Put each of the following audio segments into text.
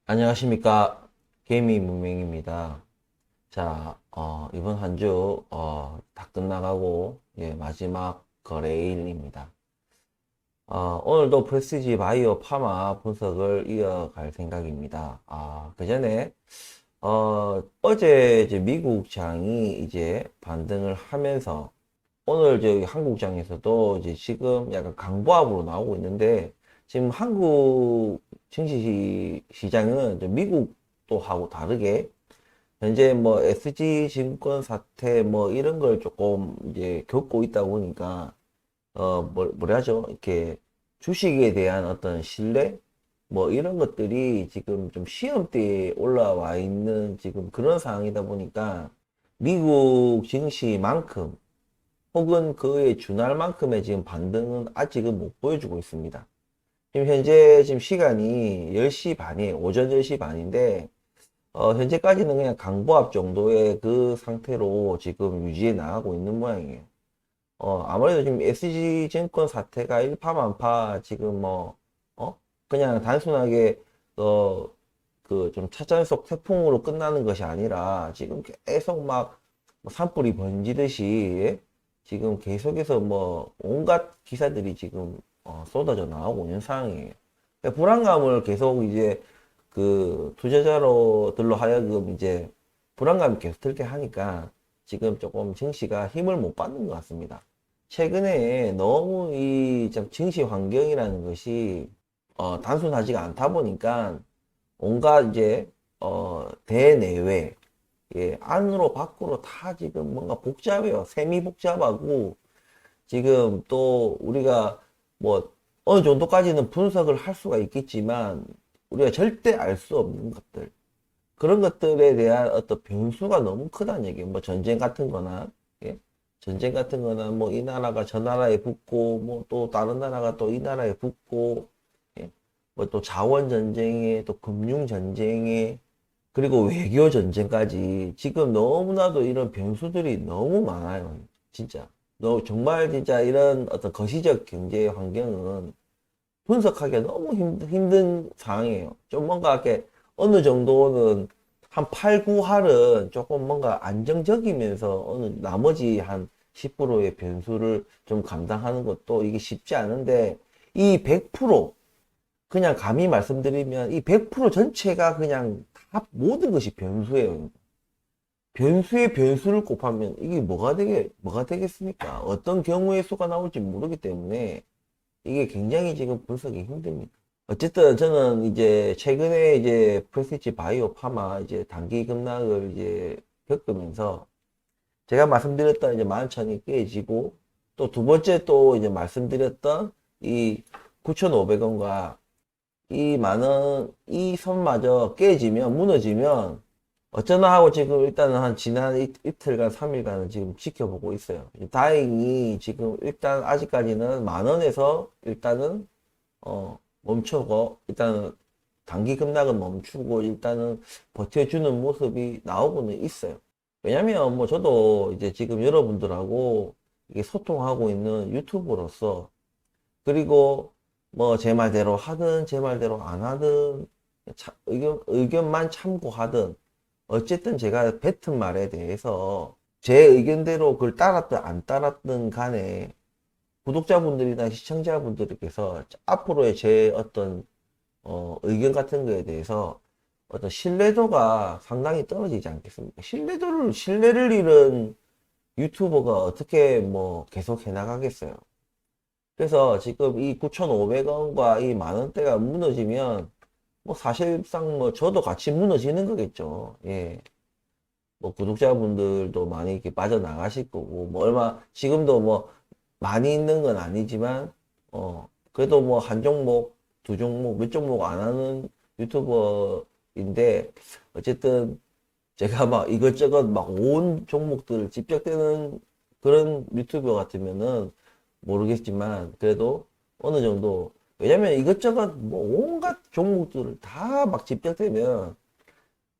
안녕하십니까. 게이밍 문맹입니다. 자, 이번 한 주, 다 끝나가고, 예, 마지막 거래일입니다. 오늘도 프레스티지 바이오 파마 분석을 이어갈 생각입니다. 그 전에, 어제 이제 미국장이 이제 반등을 하면서, 오늘 저기 한국장에서도 이제 지금 약간 강보합으로 나오고 있는데, 지금 한국 증시 시장은 미국도 하고 다르게 현재 뭐 SG 증권 사태 뭐 이런 걸 조금 이제 겪고 있다 보니까 뭐라 하죠? 이렇게 주식에 대한 어떤 신뢰 뭐 이런 것들이 지금 좀 시험대에 올라와 있는 지금 그런 상황이다 보니까 미국 증시만큼 혹은 그에 준할 만큼의 지금 반등은 아직은 못 보여주고 있습니다. 지금 현재 지금 시간이 10시 반이에요. 오전 10시 반인데 현재까지는 그냥 강보합 정도의 그 상태로 지금 유지해 나가고 있는 모양이에요. 아무래도 지금 SG 증권 사태가 일파만파 지금 그냥 단순하게, 그 좀 차잔속 태풍으로 끝나는 것이 아니라 지금 계속 막 산불이 번지듯이 예? 지금 계속해서 뭐 온갖 기사들이 지금 쏟아져 나오고 있는 상황이에요. 그러니까 불안감을 계속 이제 그 투자자로들로 하여금 이제 불안감이 계속 들게 하니까 지금 조금 증시가 힘을 못 받는 것 같습니다. 최근에 너무 이좀 증시 환경이라는 것이 단순하지가 않다 보니까 온갖 이제 대내외 예, 안으로 밖으로 다 지금 뭔가 복잡해요. 세미 복잡하고 지금 또 우리가 뭐 어느 정도까지는 분석을 할 수가 있겠지만 우리가 절대 알 수 없는 것들 그런 것들에 대한 어떤 변수가 너무 크다는 얘기예요. 뭐 전쟁 같은 거나 예? 전쟁 같은 거나 뭐 이 나라가 저 나라에 붙고 뭐 또 다른 나라가 또 이 나라에 붙고 예? 뭐 또 자원 전쟁에 또 금융 전쟁에 그리고 외교 전쟁까지 지금 너무나도 이런 변수들이 너무 많아요. 진짜. 정말 진짜 이런 어떤 거시적 경제 환경은 분석하기가 너무 힘든 상황이에요. 좀 뭔가 이렇게 어느 정도는 한 8, 9할은 조금 뭔가 안정적이면서 어느 나머지 한 10%의 변수를 좀 감당하는 것도 이게 쉽지 않은데 이 100% 그냥 감히 말씀드리면 이 100% 전체가 그냥 다 모든 것이 변수예요. 변수의 변수를 곱하면 이게 뭐가 되겠습니까? 어떤 경우의 수가 나올지 모르기 때문에 이게 굉장히 지금 분석이 힘듭니다. 어쨌든 저는 이제 최근에 이제 프레스티지 바이오 파마 이제 단기 급락을 이제 겪으면서 제가 말씀드렸던 이제 11,000이 깨지고 또 두 번째 또 이제 말씀드렸던 이 9,500원과 이 많은 이 선마저 깨지면 무너지면 어쩌나 하고 지금 일단은 한 지난 이틀간 3일간은 지금 지켜보고 있어요. 다행히 지금 일단 아직까지는 10,000원에서 일단은 멈추고 일단은 단기 급락은 멈추고 일단은 버텨주는 모습이 나오고는 있어요. 왜냐면 뭐 저도 이제 지금 여러분들하고 이게 소통하고 있는 유튜버로서 그리고 뭐 제 말대로 하든 제 말대로 안 하든 의견만 참고하든 어쨌든 제가 뱉은 말에 대해서 제 의견대로 그걸 따랐든 안 따랐든 간에 구독자분들이나 시청자분들께서 앞으로의 제 어떤 의견 같은 거에 대해서 어떤 신뢰도가 상당히 떨어지지 않겠습니까? 신뢰를 잃은 유튜버가 어떻게 뭐 계속 해나가겠어요? 그래서 지금 이 9,500원과 이 만원대가 무너지면 뭐 사실상 뭐 저도 같이 무너지는 거겠죠. 예. 뭐 구독자분들도 많이 이렇게 빠져나가실 거고 뭐 얼마 지금도 뭐 많이 있는 건 아니지만 그래도 뭐 한 종목 두 종목 몇 종목 안 하는 유튜버인데 어쨌든 제가 막 이것저것 막 온 종목들을 집적되는 그런 유튜버 같으면은 모르겠지만 그래도 어느 정도 왜냐면 이것저것 뭐 온갖 종목들을 다 막 집적되면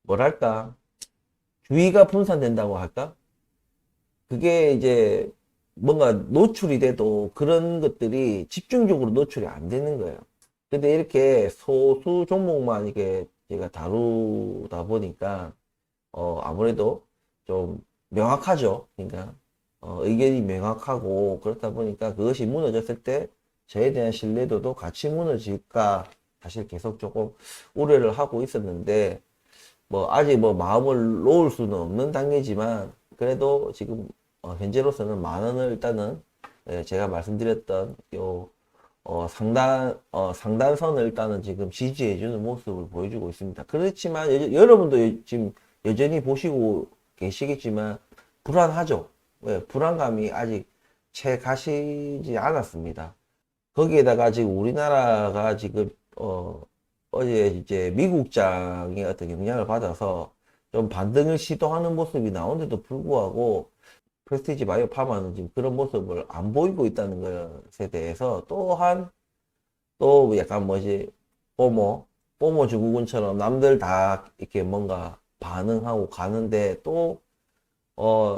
뭐랄까 주의가 분산된다고 할까? 그게 이제 뭔가 노출이 돼도 그런 것들이 집중적으로 노출이 안 되는 거예요. 근데 이렇게 소수 종목만 이렇게 제가 다루다 보니까 아무래도 좀 명확하죠. 그러니까 의견이 명확하고 그렇다 보니까 그것이 무너졌을 때 저에 대한 신뢰도도 같이 무너질까 사실 계속 조금 우려를 하고 있었는데 뭐 아직 뭐 마음을 놓을 수는 없는 단계지만 그래도 지금 현재로서는 10,000원을 일단은 제가 말씀드렸던 요 상단선을 일단은 지금 지지해주는 모습을 보여주고 있습니다. 그렇지만 여러분도 지금 여전히 보시고 계시겠지만 불안하죠. 왜? 불안감이 아직 채 가시지 않았습니다. 거기에다가 지금 우리나라가 지금 어제 이제 미국장의 어떤 영향을 받아서 좀 반등을 시도하는 모습이 나오는데도 불구하고 프레스티지 바이오 파마는 지금 그런 모습을 안 보이고 있다는 것에 대해서 또한 또 약간 뭐지 포모 증후군처럼 남들 다 이렇게 뭔가 반응하고 가는데 또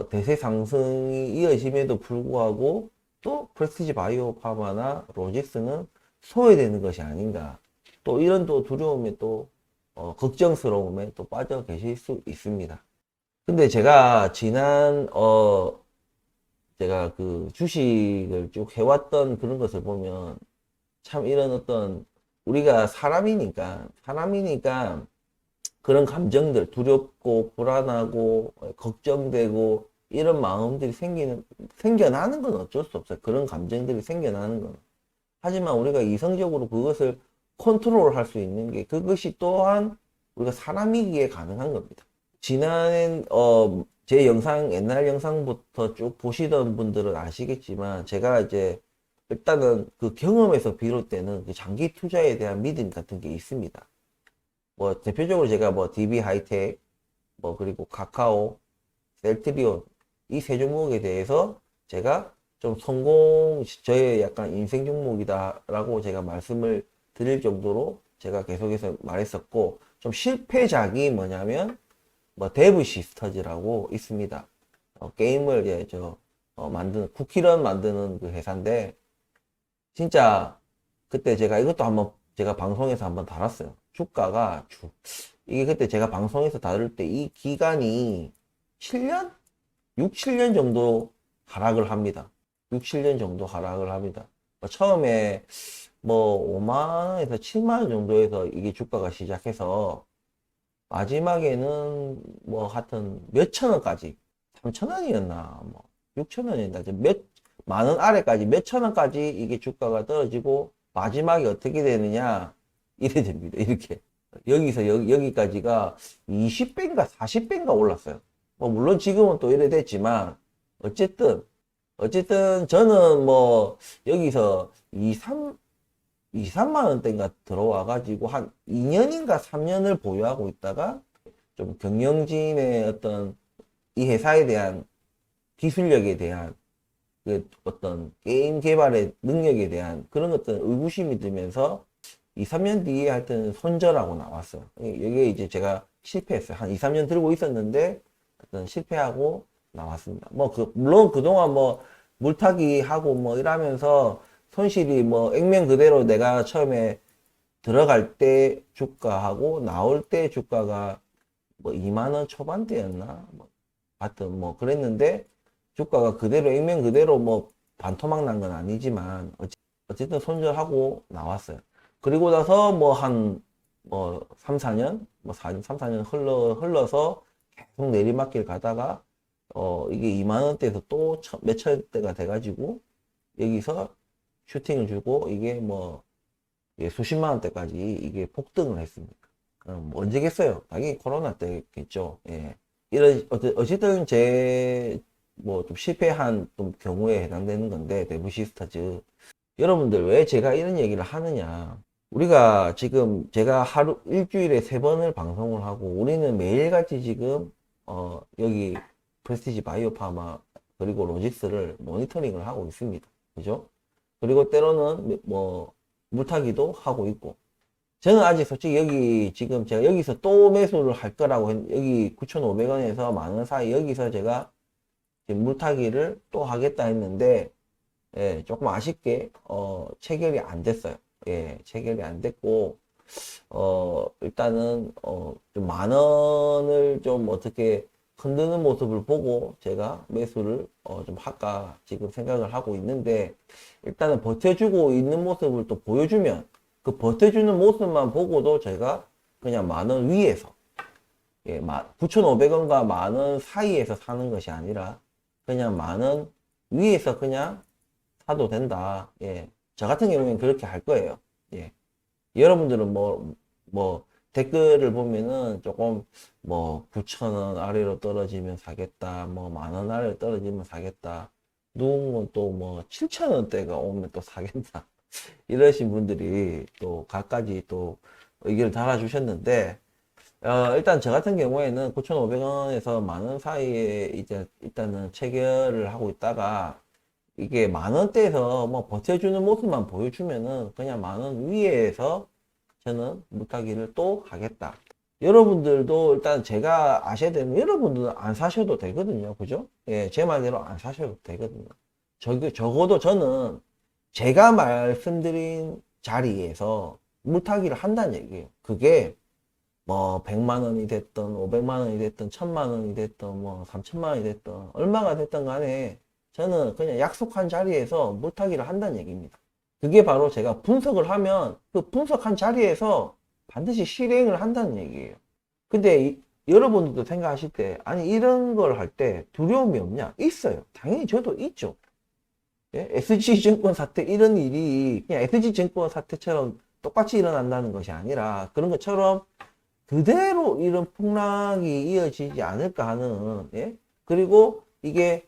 대세 상승이 이어짐에도 불구하고 또 프레스티지 바이오 파마나 로직스는 소외되는 것이 아닌가 또 이런 또 두려움에 또 걱정스러움에 또 빠져 계실 수 있습니다. 근데 제가 지난 제가 그 주식을 쭉 해왔던 그런 것을 보면 참 이런 어떤 우리가 사람이니까 그런 감정들 두렵고 불안하고 걱정되고 이런 마음들이 생겨나는 건 어쩔 수 없어요. 그런 감정들이 생겨나는 건. 하지만 우리가 이성적으로 그것을 컨트롤할 수 있는 게 그것이 또한 우리가 사람이기에 가능한 겁니다. 지난 제 영상 옛날 영상부터 쭉 보시던 분들은 아시겠지만 제가 이제 일단은 그 경험에서 비롯되는 그 장기 투자에 대한 믿음 같은 게 있습니다. 뭐 대표적으로 제가 뭐 DB 하이텍 뭐 그리고 카카오, 셀트리온 이 세 종목에 대해서 제가 좀 저의 약간 인생 종목이다라고 제가 말씀을 드릴 정도로 제가 계속해서 말했었고 좀 실패작이 뭐냐면 뭐 데브 시스터즈라고 있습니다. 게임을 만드는 쿠키런 만드는 그 회사인데 진짜 그때 제가 이것도 한번 제가 방송에서 한번 다뤘어요. 주가가 이게 그때 제가 방송에서 다룰 때 이 기간이 7년? 6, 7년 정도 하락을 합니다. 6, 7년 정도 하락을 합니다. 처음에 뭐 5만 원에서 7만 원 정도에서 이게 주가가 시작해서 마지막에는 뭐 하여튼 몇천 원까지 3천 원이었나 뭐 6천 원이었나 몇 만 원 아래까지 몇천 원까지 이게 주가가 떨어지고 마지막에 어떻게 되느냐 이래 됩니다. 이렇게 여기서 여기까지가 20배인가 40배인가 올랐어요. 뭐 물론 지금은 또 이래 됐지만 어쨌든 저는 뭐 여기서 2, 3만 원대인가 들어와 가지고 한 2년인가 3년을 보유하고 있다가 좀 경영진의 어떤 이 회사에 대한 기술력에 대한 그 어떤 게임 개발의 능력에 대한 그런 어떤 의구심이 들면서 2, 3년 뒤에 하여튼 손절하고 나왔어요. 이게 이제 제가 실패했어요. 한 2, 3년 들고 있었는데 어떤 실패하고 나왔습니다. 뭐 물론 그동안 뭐 물타기 하고 뭐 이러면서 손실이 뭐 액면 그대로 내가 처음에 들어갈 때 주가하고 나올 때 주가가 뭐 2만 원 초반대였나? 뭐 하여튼 뭐 그랬는데 주가가 그대로 액면 그대로 뭐 반토막 난 건 아니지만 어쨌든 손절하고 나왔어요. 그리고 나서 뭐 한 뭐 3, 4년 뭐 3, 4년 흘러서 계속 내리막길 가다가 이게 2만 원대에서 또 몇천 대가 돼가지고 여기서 슈팅을 주고 이게 뭐 수십만 원대까지 이게 폭등을 했습니다. 뭐 언제겠어요? 당연히 코로나 때겠죠. 예. 어쨌든 제 뭐 좀 실패한 좀 경우에 해당되는 건데 내부 시스터즈 여러분들 왜 제가 이런 얘기를 하느냐 우리가 지금 제가 일주일에 3번을 방송을 하고 우리는 매일같이 지금 여기 프레스티지 바이오 파마 그리고 로직스를 모니터링을 하고 있습니다. 그죠? 그리고 때로는 뭐 물타기도 하고 있고 저는 아직 솔직히 여기 지금 제가 여기서 또 매수를 할 거라고 여기 9,500원에서 만원 사이 여기서 제가 지금 물타기를 또 하겠다 했는데 조금 아쉽게 체결이 안 됐어요. 체결이 안 됐고 일단은, 좀 만 원을 좀 어떻게 흔드는 모습을 보고 제가 매수를, 좀 할까 지금 생각을 하고 있는데, 일단은 버텨주고 있는 모습을 또 보여주면, 그 버텨주는 모습만 보고도 제가 그냥 만 원 위에서, 예, 9,500원과 만 원 사이에서 사는 것이 아니라, 그냥 만 원 위에서 그냥 사도 된다. 예. 저 같은 경우에는 그렇게 할 거예요. 예. 여러분들은 댓글을 보면은 조금 9,000원 아래로 떨어지면 사겠다. 만 원 아래로 떨어지면 사겠다. 누군 또 7,000원대가 오면 또 사겠다. 이러신 분들이 또 갖가지 또 의견을 달아주셨는데, 일단 저 같은 경우에는 9,500원에서 만 원 사이에 이제 일단은 체결을 하고 있다가 이게 만 원대에서 버텨주는 모습만 보여주면은 그냥 만 원 위에서 저는 물타기를 또 하겠다. 여러분들도 일단 제가 아셔야 되는, 여러분들은 안 사셔도 되거든요. 그죠? 예, 제 말대로 안 사셔도 되거든요. 적어도 저는 제가 말씀드린 자리에서 물타기를 한다는 얘기예요. 그게 100만 원이 됐던, 500만 원이 됐던, 1000만 원이 됐던, 3000만 원이 됐던, 얼마가 됐던 간에 저는 그냥 약속한 자리에서 물타기를 한다는 얘기입니다. 그게 바로 제가 분석을 하면 그 분석한 자리에서 반드시 실행을 한다는 얘기예요. 근데 여러분들도 생각하실 때, 아니, 이런 걸 할 때 두려움이 없냐? 있어요. 당연히 저도 있죠. 예? SG증권 사태, 이런 일이 그냥 SG증권 사태처럼 똑같이 일어난다는 것이 아니라 그런 것처럼 그대로 이런 폭락이 이어지지 않을까 하는, 예? 그리고 이게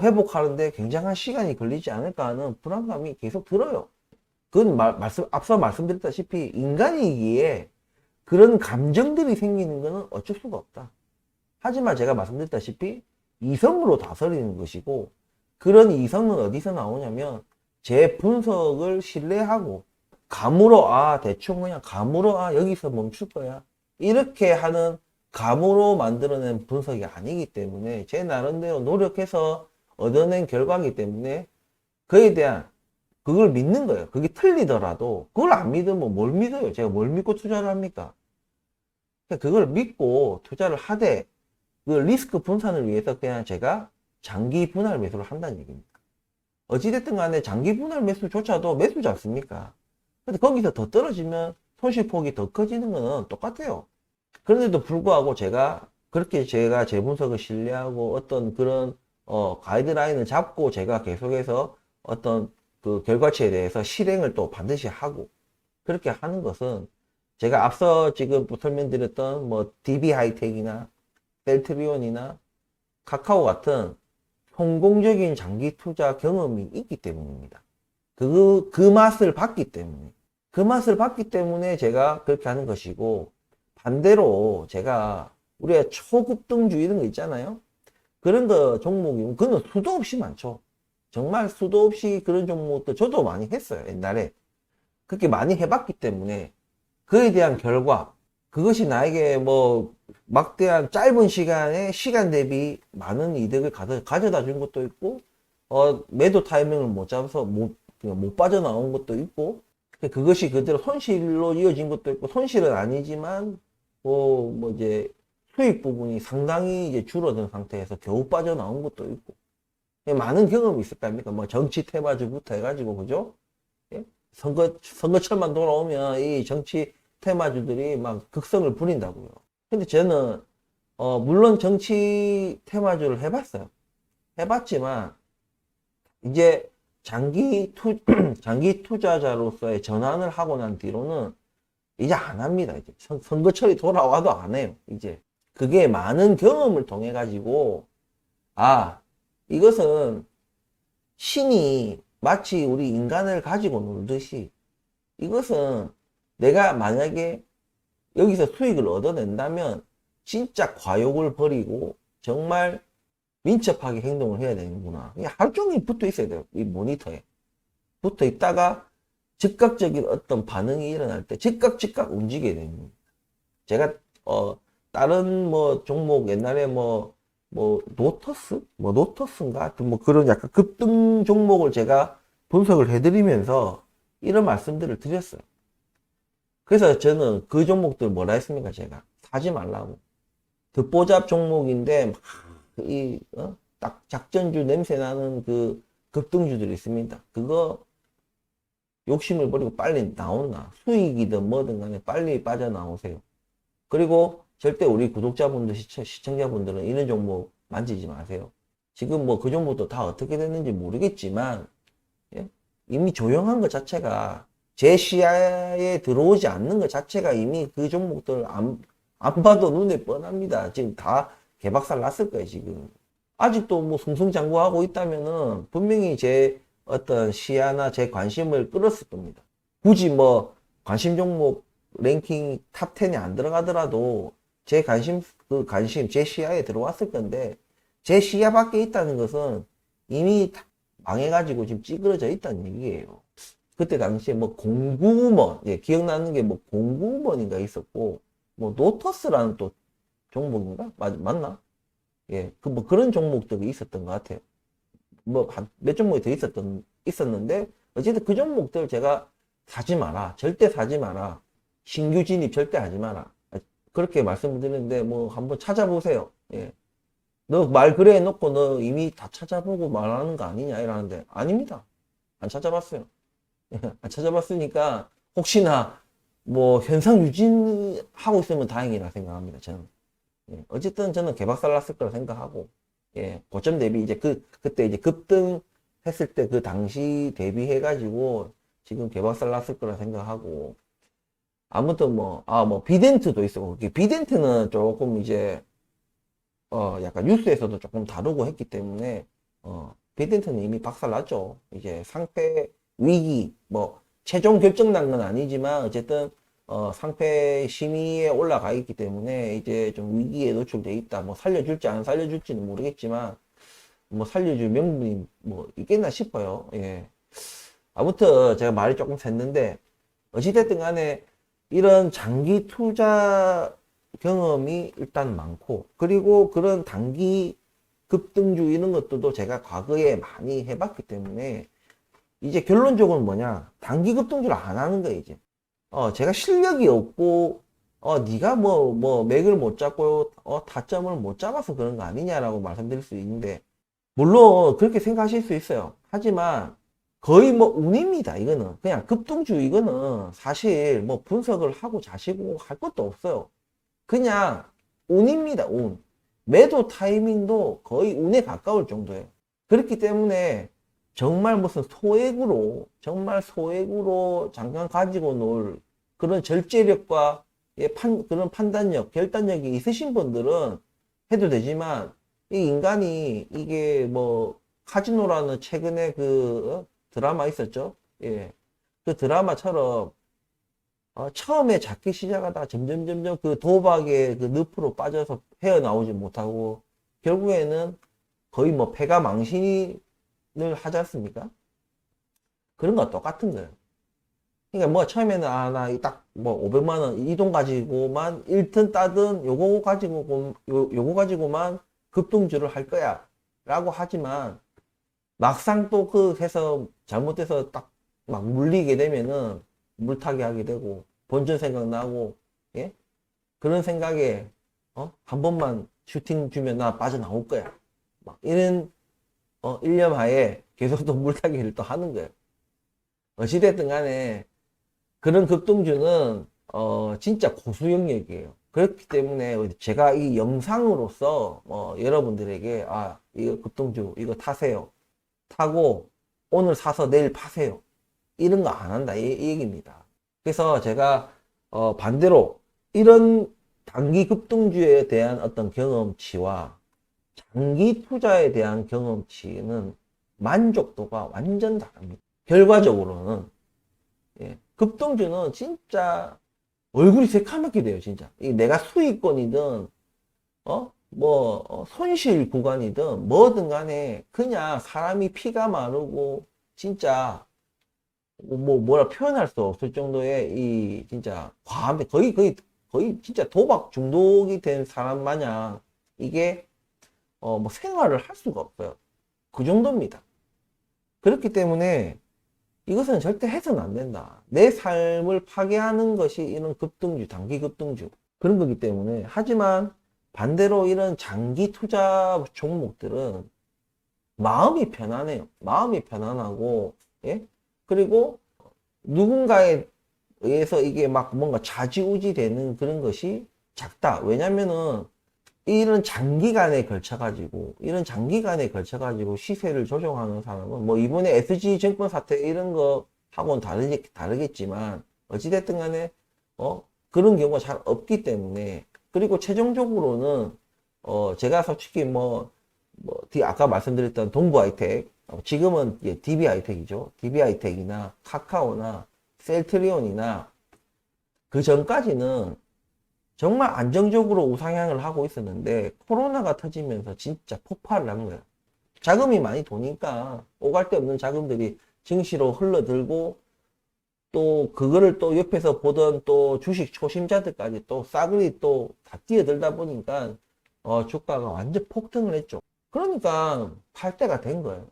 회복하는데 굉장한 시간이 걸리지 않을까 하는 불안감이 계속 들어요. 그건 앞서 말씀드렸다시피 인간이기에 그런 감정들이 생기는 것은 어쩔 수가 없다. 하지만 제가 말씀드렸다시피 이성으로 다스리는 것이고, 그런 이성은 어디서 나오냐면 제 분석을 신뢰하고 감으로 대충 그냥 감으로 여기서 멈출 거야, 이렇게 하는 감으로 만들어낸 분석이 아니기 때문에 제 나름대로 노력해서 얻어낸 결과이기 때문에 그에 대한 그걸 믿는 거예요. 그게 틀리더라도 그걸 안 믿으면 뭘 믿어요? 제가 뭘 믿고 투자를 합니까? 그걸 믿고 투자를 하되 그 리스크 분산을 위해서 그냥 제가 장기 분할 매수를 한다는 얘기입니다. 어찌됐든 간에 장기 분할 매수조차도 매수지 않습니까? 근데 거기서 더 떨어지면 손실폭이 더 커지는 거는 똑같아요. 그런데도 불구하고 그렇게 제가 제 분석을 신뢰하고 어떤 그런 가이드라인을 잡고 제가 계속해서 어떤 그 결과치에 대해서 실행을 또 반드시 하고 그렇게 하는 것은 제가 앞서 지금 설명드렸던 DB 하이텍이나 셀트리온이나 카카오 같은 성공적인 장기 투자 경험이 있기 때문입니다. 그 맛을 봤기 때문에. 그 맛을 봤기 때문에 제가 그렇게 하는 것이고, 반대로 제가 우리가 초급등주 이런 거 있잖아요. 그런 거 종목이 그건 수도 없이 많죠. 정말 수도 없이 그런 종목도 저도 많이 했어요. 옛날에 그렇게 많이 해봤기 때문에 그에 대한 결과, 그것이 나에게 막대한 짧은 시간에 시간 대비 많은 이득을 가져다 준 것도 있고, 매도 타이밍을 못 잡아서 못 빠져나온 것도 있고, 그것이 그대로 손실로 이어진 것도 있고, 손실은 아니지만 이제 수익 부분이 상당히 이제 줄어든 상태에서 겨우 빠져나온 것도 있고, 많은 경험이 있을 거 아닙니까? 정치 테마주부터 해가지고, 그죠? 예? 선거철만 돌아오면 이 정치 테마주들이 막 극성을 부린다고요. 근데 저는 물론 정치 테마주를 해봤어요. 해봤지만 이제 장기 투자자로서의 전환을 하고 난 뒤로는 이제 안 합니다. 이제 선거철이 돌아와도 안 해요. 이제 그게 많은 경험을 통해 가지고 이것은 신이 마치 우리 인간을 가지고 놀듯이, 이것은 내가 만약에 여기서 수익을 얻어낸다면 진짜 과욕을 버리고 정말 민첩하게 행동을 해야 되는구나. 그냥 하루 종일 붙어 있어야 돼요. 이 모니터에 붙어 있다가 즉각적인 어떤 반응이 일어날 때 즉각 움직여야 됩니다. 제가 다른 종목 옛날에 노터스인가 하여튼 그런 약간 급등 종목을 제가 분석을 해드리면서 이런 말씀들을 드렸어요. 그래서 저는 그 종목들 뭐라 했습니까? 제가 사지 말라고. 듣보잡 종목인데 딱 작전주 냄새 나는 그 급등주들이 있습니다. 그거 욕심을 버리고 빨리 나온나. 수익이든 뭐든 간에 빨리 빠져나오세요. 그리고 절대 우리 구독자분들, 시청자분들은 이런 종목 만지지 마세요. 지금 뭐 그 종목도 다 어떻게 됐는지 모르겠지만, 예? 이미 조용한 것 자체가 제 시야에 들어오지 않는 것 자체가 이미 그 종목들 안 봐도 눈에 뻔합니다. 지금 다 개박살 났을 거예요, 지금. 아직도 뭐 승승장구하고 있다면은 분명히 제 어떤 시야나 제 관심을 끌었을 겁니다. 굳이 뭐 관심 종목 랭킹 탑 10에 안 들어가더라도 제 관심, 제 시야에 들어왔을 건데 제 시야 밖에 있다는 것은 이미 망해가지고 지금 찌그러져 있다는 얘기예요. 그때 당시에 뭐 공구먼, 예, 기억나는 게 뭐 공구먼인가 있었고, 뭐 노터스라는 또 종목인가? 맞나? 예, 그 뭐 그런 종목들이 있었던 것 같아요. 뭐 한 몇 종목이 더 있었는데, 어쨌든 그 종목들 제가 사지 마라. 절대 사지 마라. 신규 진입 절대 하지 마라. 그렇게 말씀을 드리는데, 뭐 한번 찾아보세요. 예. 너 말 그래 해놓고 너 이미 다 찾아보고 말하는 거 아니냐 이러는데, 아닙니다. 안 찾아봤어요. 안 찾아봤으니까, 혹시나 뭐 현상 유지하고 있으면 다행이라 생각합니다. 저는. 예, 어쨌든 저는 개박살 났을 거라 생각하고, 예, 고점 대비 이제 그때 이제 급등 했을 때 그 당시 대비해가지고 지금 개박살 났을 거라 생각하고, 아무튼 뭐 비덴트도 있었고, 비덴트는 조금 이제, 약간 뉴스에서도 조금 다루고 했기 때문에, 비덴트는 이미 박살 났죠. 이제 상패 위기, 뭐, 최종 결정 난 건 아니지만, 어쨌든, 상패 심의에 올라가 있기 때문에 이제 좀 위기에 노출돼 있다. 뭐 살려줄지 안 살려줄지는 모르겠지만 뭐 살려줄 명분이 뭐 있겠나 싶어요. 예. 아무튼 제가 말이 조금 샜는데 어찌됐든 간에 이런 장기 투자 경험이 일단 많고 그리고 그런 단기 급등주 이런 것들도 제가 과거에 많이 해봤기 때문에 이제 결론적으로 뭐냐 단기 급등주를 안 하는 거예요 이제. 제가 실력이 없고, 네가 맥을 못 잡고, 타점을 못 잡아서 그런 거 아니냐라고 말씀드릴 수 있는데, 물론 그렇게 생각하실 수 있어요. 하지만 거의 뭐 운입니다. 이거는 그냥 급등주 이거는 사실 뭐 분석을 하고 자시고 할 것도 없어요. 그냥 운입니다. 운. 매도 타이밍도 거의 운에 가까울 정도예요. 그렇기 때문에 정말 무슨 정말 소액으로 잠깐 가지고 놀 그런 절제력과 그런 판단력, 결단력이 있으신 분들은 해도 되지만, 이 인간이 이게 뭐, 카지노라는 최근에 드라마 있었죠? 예. 그 드라마처럼, 처음에 작게 시작하다가 점점 그 도박의 그 늪으로 빠져서 헤어나오지 못하고, 결국에는 거의 뭐 패가 망신을 하지 않습니까? 그런 거와 똑같은 거예요. 그러니까 뭐 처음에는 나 딱 뭐 500만 원 이 돈 가지고만 1튼 따든 요거 가지고만 급등주를 할 거야 라고 하지만 막상 또 해서 잘못해서 딱 막 물리게 되면은 물타기 하게 되고 본전 생각나고 예? 그런 생각에 한 번만 슈팅 주면 나 빠져나올 거야 막 이런 일념 하에 계속 또 물타기를 또 하는 거예요. 어찌됐든 간에 그런 급등주는 진짜 고수 영역이에요. 그렇기 때문에 제가 이 영상으로서 여러분들에게 이거 급등주 이거 타세요. 타고 오늘 사서 내일 파세요. 이런 거 안 한다 이 얘기입니다. 그래서 제가 반대로 이런 단기 급등주에 대한 어떤 경험치와 장기 투자에 대한 경험치는 만족도가 완전 다릅니다. 결과적으로는 예. 급등주는 진짜 얼굴이 새카맣게 돼요, 진짜. 내가 수익권이든, 손실 구간이든, 뭐든 간에, 그냥 사람이 피가 마르고, 진짜, 뭐라 표현할 수 없을 정도의, 진짜, 거의 진짜 도박 중독이 된 사람 마냥, 이게, 생활을 할 수가 없어요. 그 정도입니다. 그렇기 때문에, 이것은 절대 해서는 안 된다. 내 삶을 파괴하는 것이 이런 급등주, 단기 급등주. 그런 거기 때문에. 하지만 반대로 이런 장기 투자 종목들은 마음이 편안해요. 마음이 편안하고, 예? 그리고 누군가에 의해서 이게 막 뭔가 좌지우지 되는 그런 것이 작다. 왜냐면은 이런 장기간에 걸쳐가지고 시세를 조정하는 사람은 뭐 이번에 SG 증권 사태 이런 거 하고는 다르겠지만 어찌됐든 간에 그런 경우가 잘 없기 때문에. 그리고 최종적으로는 제가 솔직히 아까 말씀드렸던 동부하이텍, 지금은 DB하이텍이죠. DB하이텍이나 카카오나 셀트리온이나 그 전까지는 정말 안정적으로 우상향을 하고 있었는데 코로나가 터지면서 진짜 폭발을 한 거예요. 자금이 많이 도니까 오갈 데 없는 자금들이 증시로 흘러들고, 또 그거를 또 옆에서 보던 또 주식 초심자들까지 또 싸그리 또 다 뛰어들다 보니까 주가가 완전 폭등을 했죠. 그러니까 팔 때가 된 거예요.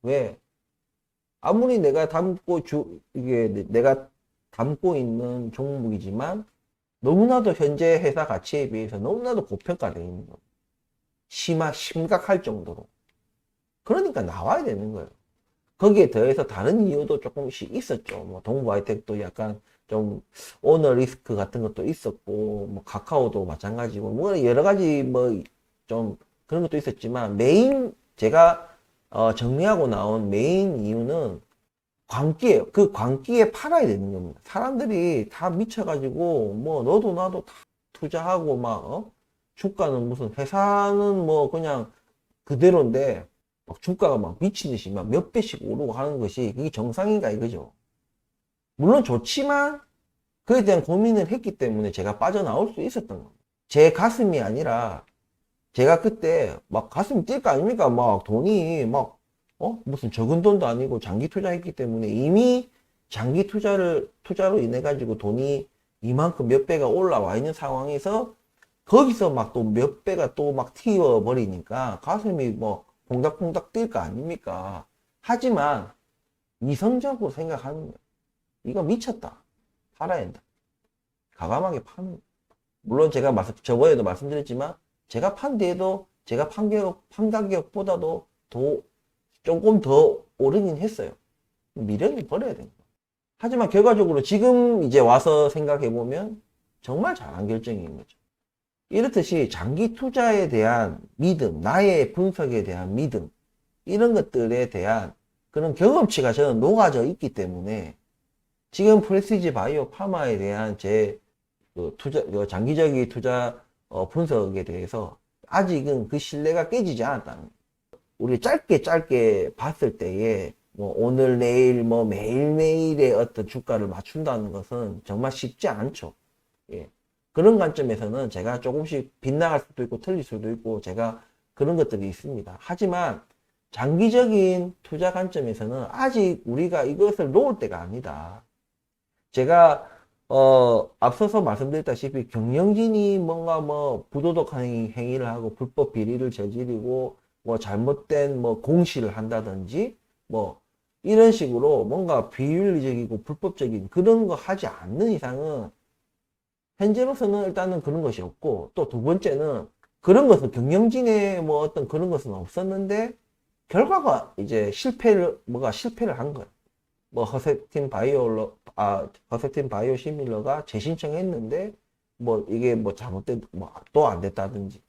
왜? 아무리 이게 내가 담고 있는 종목이지만 너무나도 현재 회사 가치에 비해서 너무나도 고평가되어 있는 거예요. 심각할 정도로. 그러니까 나와야 되는 거예요. 거기에 더해서 다른 이유도 조금씩 있었죠. 뭐 동부하이텍도 약간 좀 오너 리스크 같은 것도 있었고, 뭐 카카오도 마찬가지고, 뭐 여러 가지 뭐 좀 그런 것도 있었지만, 제가 정리하고 나온 메인 이유는 광기예요. 그 광기에 팔아야 되는 겁니다. 사람들이 다 미쳐가지고 뭐 너도 나도 다 투자하고 주가는 무슨, 회사는 뭐 그냥 그대로인데 막 주가가 막 미친 듯이 막 몇 배씩 오르고 하는 것이 그게 정상인가 이거죠. 물론 좋지만 그에 대한 고민을 했기 때문에 제가 빠져나올 수 있었던 겁니다. 제 가슴이 아니라, 제가 그때 막 가슴이 뛸 거 아닙니까? 막 돈이 무슨 적은 돈도 아니고 장기 투자했기 때문에 이미 장기 투자로 인해 가지고 돈이 이만큼 몇 배가 올라와 있는 상황에서 거기서 막 또 몇 배가 또 막 튀어버리니까 가슴이 뭐 퐁닥퐁닥 뛸 거 아닙니까? 하지만 이성적으로 생각하는 거예요. 이거 미쳤다. 팔아야 된다. 과감하게 파는 거예요. 물론 제가 저번에도 말씀드렸지만 제가 판 뒤에도 제가 판 가격보다도 조금 더 오르긴 했어요. 미련을 버려야 됩니다. 하지만 결과적으로 지금 이제 와서 생각해보면 정말 잘한 결정인 거죠. 이렇듯이 장기 투자에 대한 믿음, 나의 분석에 대한 믿음, 이런 것들에 대한 그런 경험치가 저는 녹아져 있기 때문에 지금 프레시지 바이오 파마에 대한 제 장기적인 투자 분석에 대해서 아직은 그 신뢰가 깨지지 않았다는 거예요. 우리 짧게 봤을 때에 뭐 오늘 내일 뭐 매일매일의 어떤 주가를 맞춘다는 것은 정말 쉽지 않죠. 예. 그런 관점에서는 제가 조금씩 빗나갈 수도 있고 틀릴 수도 있고 제가 그런 것들이 있습니다. 하지만 장기적인 투자 관점에서는 아직 우리가 이것을 놓을 때가 아니다. 제가 앞서서 말씀드렸다시피 경영진이 뭔가 부도덕 행위를 하고 불법 비리를 저지르고 잘못된 공시를 한다든지 이런 식으로 뭔가 비윤리적이고 불법적인 그런 거 하지 않는 이상은 현재로서는 일단은 그런 것이 없고, 또 두 번째는 그런 것은 경영진의 어떤 그런 것은 없었는데 결과가 이제 실패를 한 거예요. 허세팀 바이오 시밀러가 재신청했는데 이게 잘못된 또 안 됐다든지,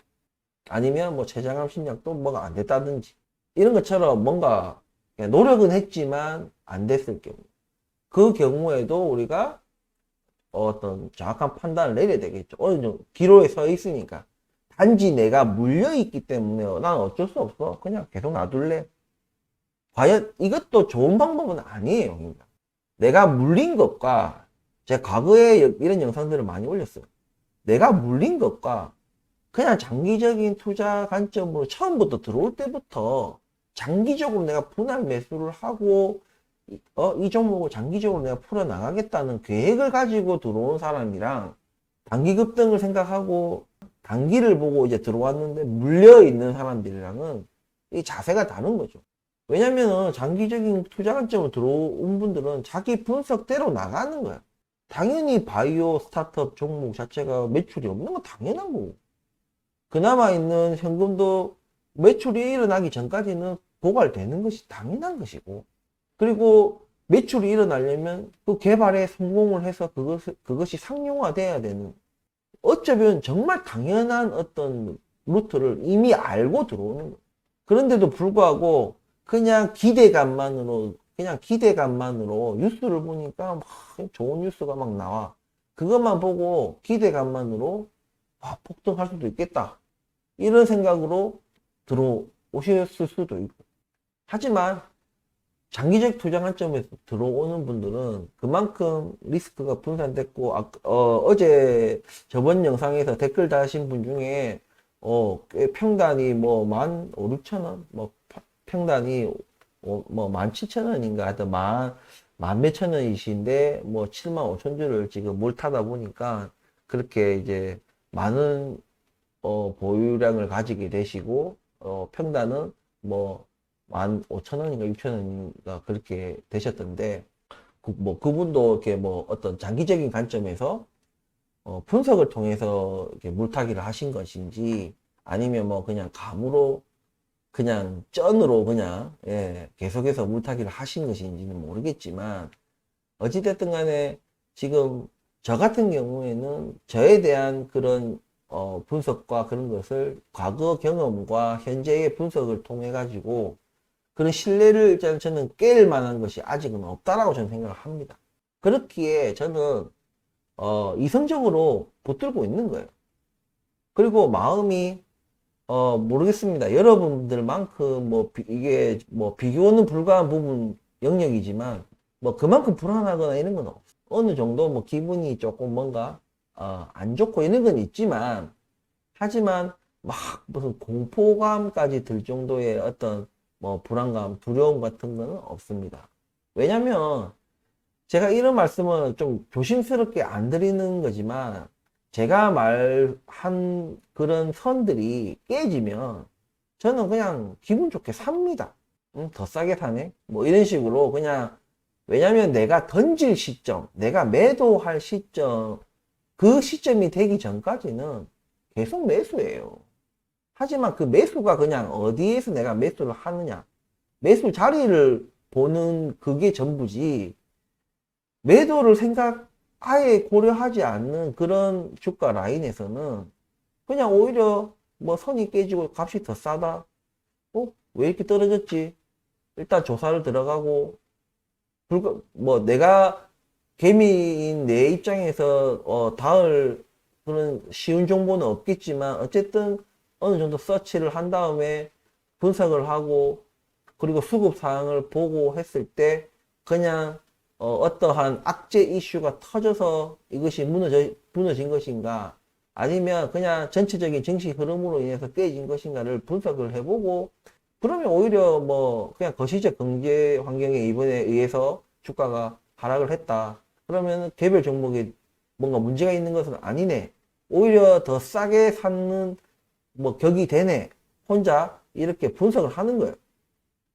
아니면 최장암 신약도 뭐가 안 됐다든지, 이런 것처럼 뭔가 노력은 했지만 안 됐을 경우, 그 경우에도 우리가 어떤 정확한 판단을 내려야 되겠죠. 어느 정도 기로에 서 있으니까. 단지 내가 물려 있기 때문에 난 어쩔 수 없어, 그냥 계속 놔둘래. 과연 이것도 좋은 방법은 아니에요. 내가 물린 것과, 제가 과거에 이런 영상들을 많이 올렸어요. 내가 물린 것과 그냥 장기적인 투자 관점으로 처음부터 들어올 때부터 장기적으로 내가 분할 매수를 하고 이 종목을 장기적으로 내가 풀어나가겠다는 계획을 가지고 들어온 사람이랑, 단기 급등을 생각하고 단기를 보고 이제 들어왔는데 물려 있는 사람들이랑은 이 자세가 다른 거죠. 왜냐면은 장기적인 투자 관점으로 들어온 분들은 자기 분석대로 나가는 거야. 당연히 바이오 스타트업 종목 자체가 매출이 없는 건 당연한 거고. 그나마 있는 현금도 매출이 일어나기 전까지는 고갈되는 것이 당연한 것이고. 그리고 매출이 일어나려면 그 개발에 성공을 해서 그것이 상용화돼야 되는, 어쩌면 정말 당연한 어떤 루트를 이미 알고 들어오는 거예요. 그런데도 불구하고 그냥 기대감만으로 뉴스를 보니까 막 좋은 뉴스가 막 나와. 그것만 보고 기대감만으로 폭등할 수도 있겠다, 이런 생각으로 들어오셨을 수도 있고. 하지만 장기적 투자 관점에서 들어오는 분들은 그만큼 리스크가 분산됐고, 어제 저번 영상에서 댓글 다신 분 중에 꽤 평단이 뭐 15,000원, 뭐 평단이 뭐 17,000원인가 하여튼 만 몇천 원이신데 뭐 75,000주를 지금 몰타다 보니까 그렇게 이제 많은 보유량을 가지게 되시고, 평단은 뭐 15,000원인가 6,000원인가 그렇게 되셨던데, 그분도 이렇게 뭐 어떤 장기적인 관점에서 분석을 통해서 이렇게 물타기를 하신 것인지, 아니면 뭐 그냥 감으로 그냥 쩐으로 그냥 계속해서 물타기를 하신 것인지는 모르겠지만, 어찌됐든 간에 지금 저 같은 경우에는 저에 대한 그런 분석과 그런 것을 과거 경험과 현재의 분석을 통해 가지고 그런 신뢰를 일단 저는 깰 만한 것이 아직은 없다라고 저는 생각을 합니다. 그렇기에 저는 이성적으로 붙들고 있는 거예요. 그리고 마음이 모르겠습니다. 여러분들만큼 뭐 이게 뭐 비교는 불가한 부분 영역이지만 뭐 그만큼 불안하거나 이런 건 없어요. 어느 정도 뭐 기분이 조금 뭔가 안 좋고 이런 건 있지만, 하지만 막 무슨 공포감까지 들 정도의 어떤 뭐 불안감, 두려움 같은 거는 없습니다. 왜냐면 제가 이런 말씀은 좀 조심스럽게 안 드리는 거지만, 제가 말한 그런 선들이 깨지면 저는 그냥 기분 좋게 삽니다. 더 싸게 사네? 뭐 이런 식으로 그냥. 왜냐면 내가 던질 시점, 내가 매도할 시점, 그 시점이 되기 전까지는 계속 매수예요. 하지만 그 매수가 그냥 어디에서 내가 매수를 하느냐, 매수 자리를 보는 그게 전부지, 매도를 아예 고려하지 않는 그런 주가 라인에서는 그냥 오히려 뭐 선이 깨지고 값이 더 싸다, 왜 이렇게 떨어졌지, 일단 조사를 들어가고, 뭐 내가 개미인 내 입장에서 닿을 그런 쉬운 정보는 없겠지만, 어쨌든 어느 정도 서치를 한 다음에 분석을 하고, 그리고 수급 사항을 보고 했을 때 그냥 어떠한 악재 이슈가 터져서 이것이 무너진 것인가, 아니면 그냥 전체적인 정치 흐름으로 인해서 깨진 것인가를 분석을 해보고, 그러면 오히려 뭐 그냥 거시적 경제 환경에 이번에 의해서 주가가 하락을 했다, 그러면 개별 종목에 뭔가 문제가 있는 것은 아니네, 오히려 더 싸게 사는 뭐 격이 되네, 혼자 이렇게 분석을 하는 거예요.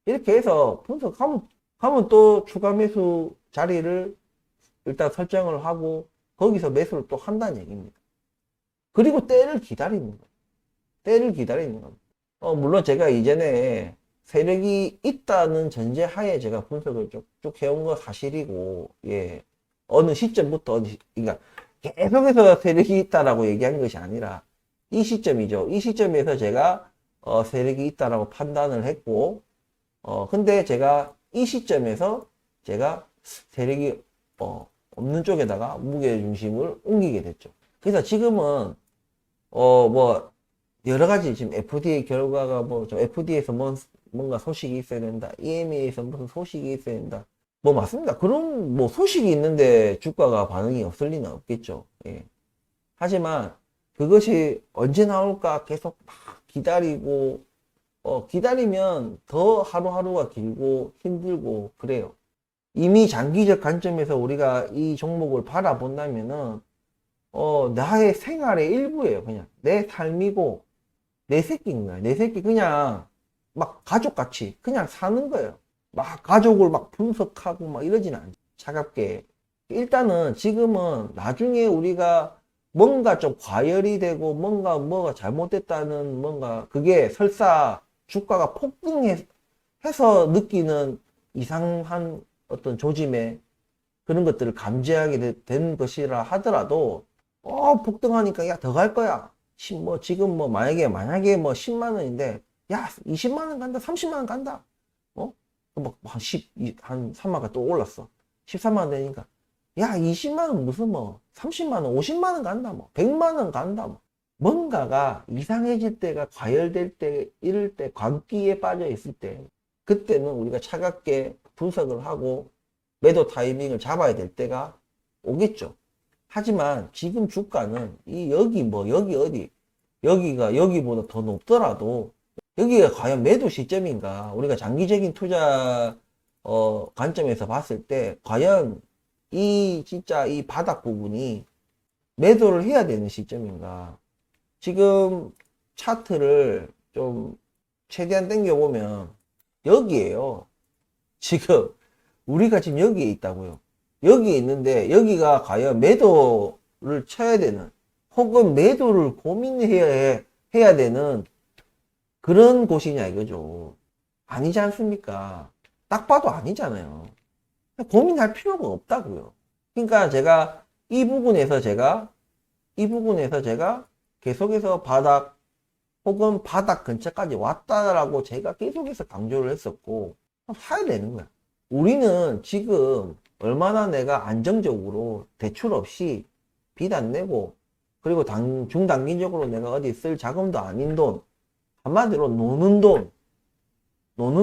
이렇게 해서 가면 또 추가 매수 자리를 일단 설정을 하고 거기서 매수를 또 한다는 얘기입니다. 그리고 때를 기다리는 거예요. 때를 기다리는 겁니다. 물론 제가 이전에 세력이 있다는 전제 하에 제가 분석을 쭉쭉 해온 거 사실이고, 어느 시점부터, 그러니까 계속해서 세력이 있다라고 얘기한 것이 아니라 이 시점이죠. 이 시점에서 제가 세력이 있다라고 판단을 했고, 근데 제가 이 시점에서 제가 세력이 없는 쪽에다가 무게 중심을 옮기게 됐죠. 그래서 지금은 뭐 여러 가지 지금 FDA 결과가 FDA에서 뭔가 소식이 있어야 된다, EMA에서 무슨 소식이 있어야 된다, 뭐 맞습니다. 그런 뭐 소식이 있는데 주가가 반응이 없을 리는 없겠죠. 하지만 그것이 언제 나올까 계속 막 기다리고, 기다리면 더 하루하루가 길고 힘들고 그래요. 이미 장기적 관점에서 우리가 이 종목을 바라본다면은 나의 생활의 일부예요. 그냥 내 삶이고 내 새끼인 거야. 내 새끼. 그냥 막 가족같이 그냥 사는 거예요. 막 가족을 막 분석하고 막 이러진 않죠. 차갑게. 일단은 지금은 나중에 우리가 뭔가 좀 과열이 되고 뭐가 잘못됐다는 뭔가 그게 설사 주가가 폭등해서 느끼는 이상한 어떤 조짐의 그런 것들을 감지하게 된 것이라 하더라도 폭등하니까 야 더 갈 거야. 뭐 지금 뭐 만약에 뭐 10만 원인데 야 20만 원 간다 30만 원 간다. 뭐한 10, 한 3만 원 또 올랐어. 13만 원 되니까 야 20만 원 무슨 뭐 30만 원 50만 원 간다 뭐 100만 원 간다 뭐 뭔가가 이상해질 때가 과열될 때 이럴 때 광기에 빠져 있을 때 그때는 우리가 차갑게 분석을 하고 매도 타이밍을 잡아야 될 때가 오겠죠. 하지만 지금 주가는 여기 어디 여기가 여기보다 더 높더라도 여기가 과연 매도 시점인가 우리가 장기적인 투자 관점에서 봤을 때 과연 진짜 이 바닥 부분이 매도를 해야 되는 시점인가 지금 차트를 좀 최대한 당겨보면 여기에요. 지금 우리가 지금 여기에 있다고요. 여기에 있는데 여기가 과연 매도를 쳐야 되는 혹은 매도를 고민해야 되는 그런 곳이냐 이거죠. 아니지 않습니까? 딱 봐도 아니잖아요. 고민할 필요가 없다고요. 그러니까 제가 이 부분에서 제가 계속해서 바닥 혹은 바닥 근처까지 왔다라고 제가 계속해서 강조를 했었고 사야 되는 거야. 우리는 지금 얼마나 내가 안정적으로 대출 없이 빚 안 내고 그리고 중단기적으로 내가 어디 쓸 자금도 아닌 돈 한마디로 노는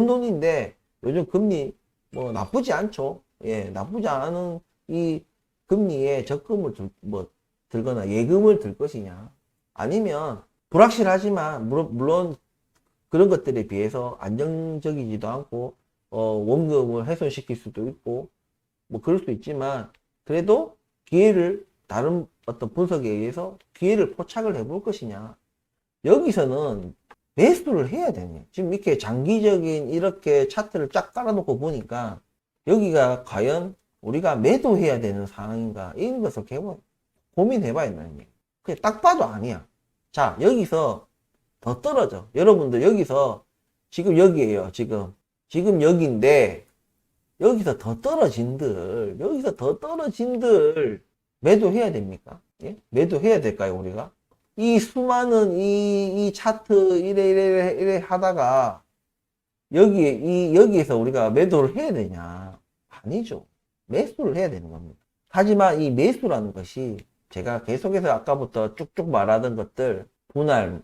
돈인데 요즘 금리 뭐 나쁘지 않죠. 예, 나쁘지 않은 이 금리에 적금을 들거나 예금을 들 것이냐 아니면 불확실하지만 물론 그런 것들에 비해서 안정적이지도 않고 원금을 훼손시킬 수도 있고 뭐 그럴 수 있지만 그래도 기회를 다른 어떤 분석에 의해서 기회를 포착을 해볼 것이냐 여기서는 매수를 해야 되네. 지금 이렇게 장기적인 이렇게 차트를 쫙 깔아놓고 보니까 여기가 과연 우리가 매도해야 되는 상황인가 이런 것을 고민해봐야 된다는 얘기. 그냥 딱 봐도 아니야. 자 여기서 더 떨어져. 여러분들 여기서 지금 여기에요. 지금 여기인데 여기서 더 떨어진들 매도해야 됩니까? 예? 매도해야 될까요 우리가? 이 수많은 이 차트 이래 하다가 여기에서 우리가 매도를 해야 되냐? 아니죠. 매수를 해야 되는 겁니다. 하지만 이 매수라는 것이 제가 계속해서 아까부터 쭉쭉 말하던 것들 분할,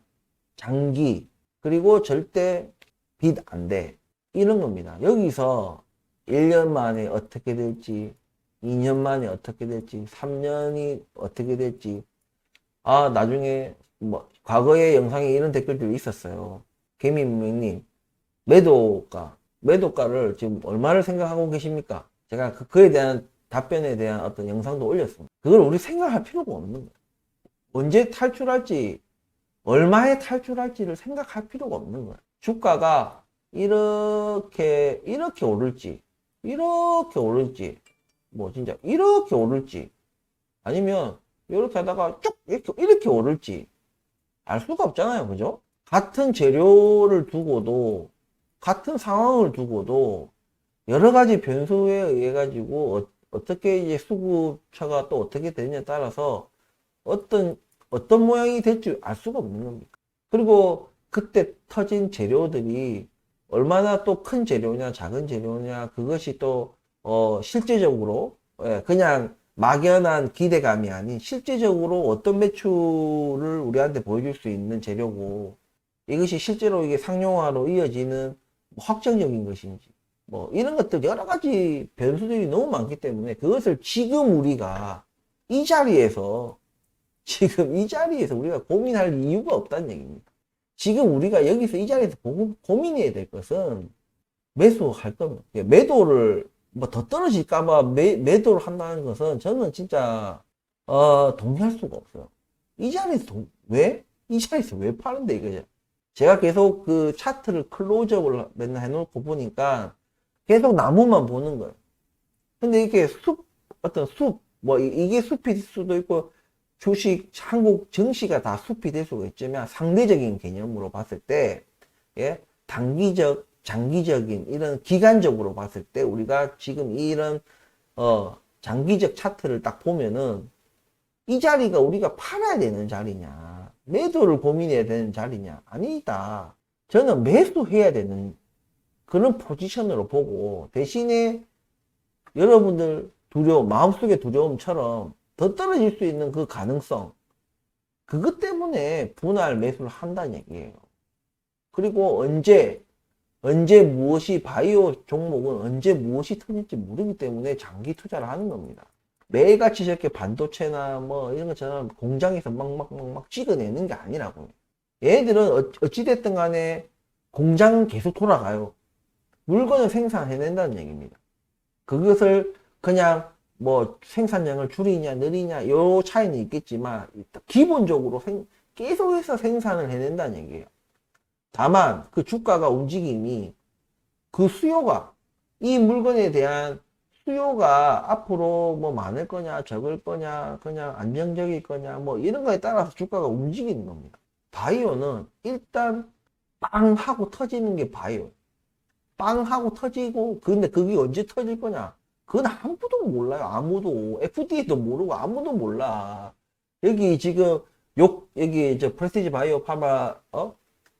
장기, 그리고 절대 빚 안 돼. 이런 겁니다. 여기서 1년 만에 어떻게 될지, 2년 만에 어떻게 될지, 3년이 어떻게 될지, 나중에, 과거의 영상에 이런 댓글들이 있었어요. 개미무명님, 매도가를 지금 얼마를 생각하고 계십니까? 제가 그에 대한 답변에 대한 어떤 영상도 올렸습니다. 그걸 우리 생각할 필요가 없는 거예요. 언제 탈출할지, 얼마에 탈출할지를 생각할 필요가 없는 거예요. 주가가 이렇게 오를지, 진짜 이렇게 오를지, 아니면 이렇게 하다가 쭉 이렇게 오를지 알 수가 없잖아요. 그죠? 같은 재료를 두고도, 같은 상황을 두고도 여러 가지 변수에 의해 가지고 어떻게 이제 수급처가 또 어떻게 되느냐에 따라서 어떤 모양이 될지 알 수가 없는 겁니다. 그리고 그때 터진 재료들이 얼마나 또 큰 재료냐 작은 재료냐 그것이 또 실제적으로 그냥 막연한 기대감이 아닌 실제적으로 어떤 매출을 우리한테 보여줄 수 있는 재료고 이것이 실제로 이게 상용화로 이어지는 확정적인 것인지 이런 것들 여러 가지 변수들이 너무 많기 때문에 그것을 지금 우리가 이 자리에서 우리가 고민할 이유가 없다는 얘기입니다. 지금 우리가 여기서 이 자리에서 고민해야 될 것은 매수할 겁니다. 매도를 더 떨어질까봐 매도를 한다는 것은 저는 진짜 동의할 수가 없어요. 이 자리에서 왜 파는데 이거죠. 제가 계속 그 차트를 클로즈업을 맨날 해놓고 보니까 계속 나무만 보는 거예요. 근데 이게 어떤 뭐, 이게 숲일 수도 있고, 주식, 한국 증시가 다 숲이 될 수가 있지만, 상대적인 개념으로 봤을 때, 예, 단기적, 장기적인, 이런 기간적으로 봤을 때, 우리가 지금 이런, 장기적 차트를 딱 보면은, 이 자리가 우리가 팔아야 되는 자리냐, 매도를 고민해야 되는 자리냐, 아니다. 저는 매수해야 되는 그런 포지션으로 보고, 대신에 여러분들 마음속의 두려움처럼 더 떨어질 수 있는 그 가능성, 그것 때문에 분할 매수를 한다는 얘기예요. 그리고 바이오 종목은 언제 무엇이 터질지 모르기 때문에 장기 투자를 하는 겁니다. 매일같이 저렇게 반도체나 뭐 이런 것처럼 공장에서 막 찍어내는 게 아니라고요. 얘들은 어찌됐든 간에 공장은 계속 돌아가요. 물건을 생산해낸다는 얘기입니다. 그것을 그냥 뭐 생산량을 줄이냐 느리냐 요 차이는 있겠지만 기본적으로 계속해서 생산을 해낸다는 얘기예요. 다만 그 주가가 움직임이 그 수요가 이 물건에 대한 수요가 앞으로 뭐 많을 거냐 적을 거냐 그냥 안정적일 거냐 뭐 이런 거에 따라서 주가가 움직이는 겁니다. 바이오는 일단 빵 하고 터지는 게 바이오. 빵 하고 터지고 근데 그게 언제 터질 거냐 그건 아무도 몰라요. 아무도 FDA도 모르고 아무도 몰라. 여기 지금 여기 저 프레스티지 바이오 파마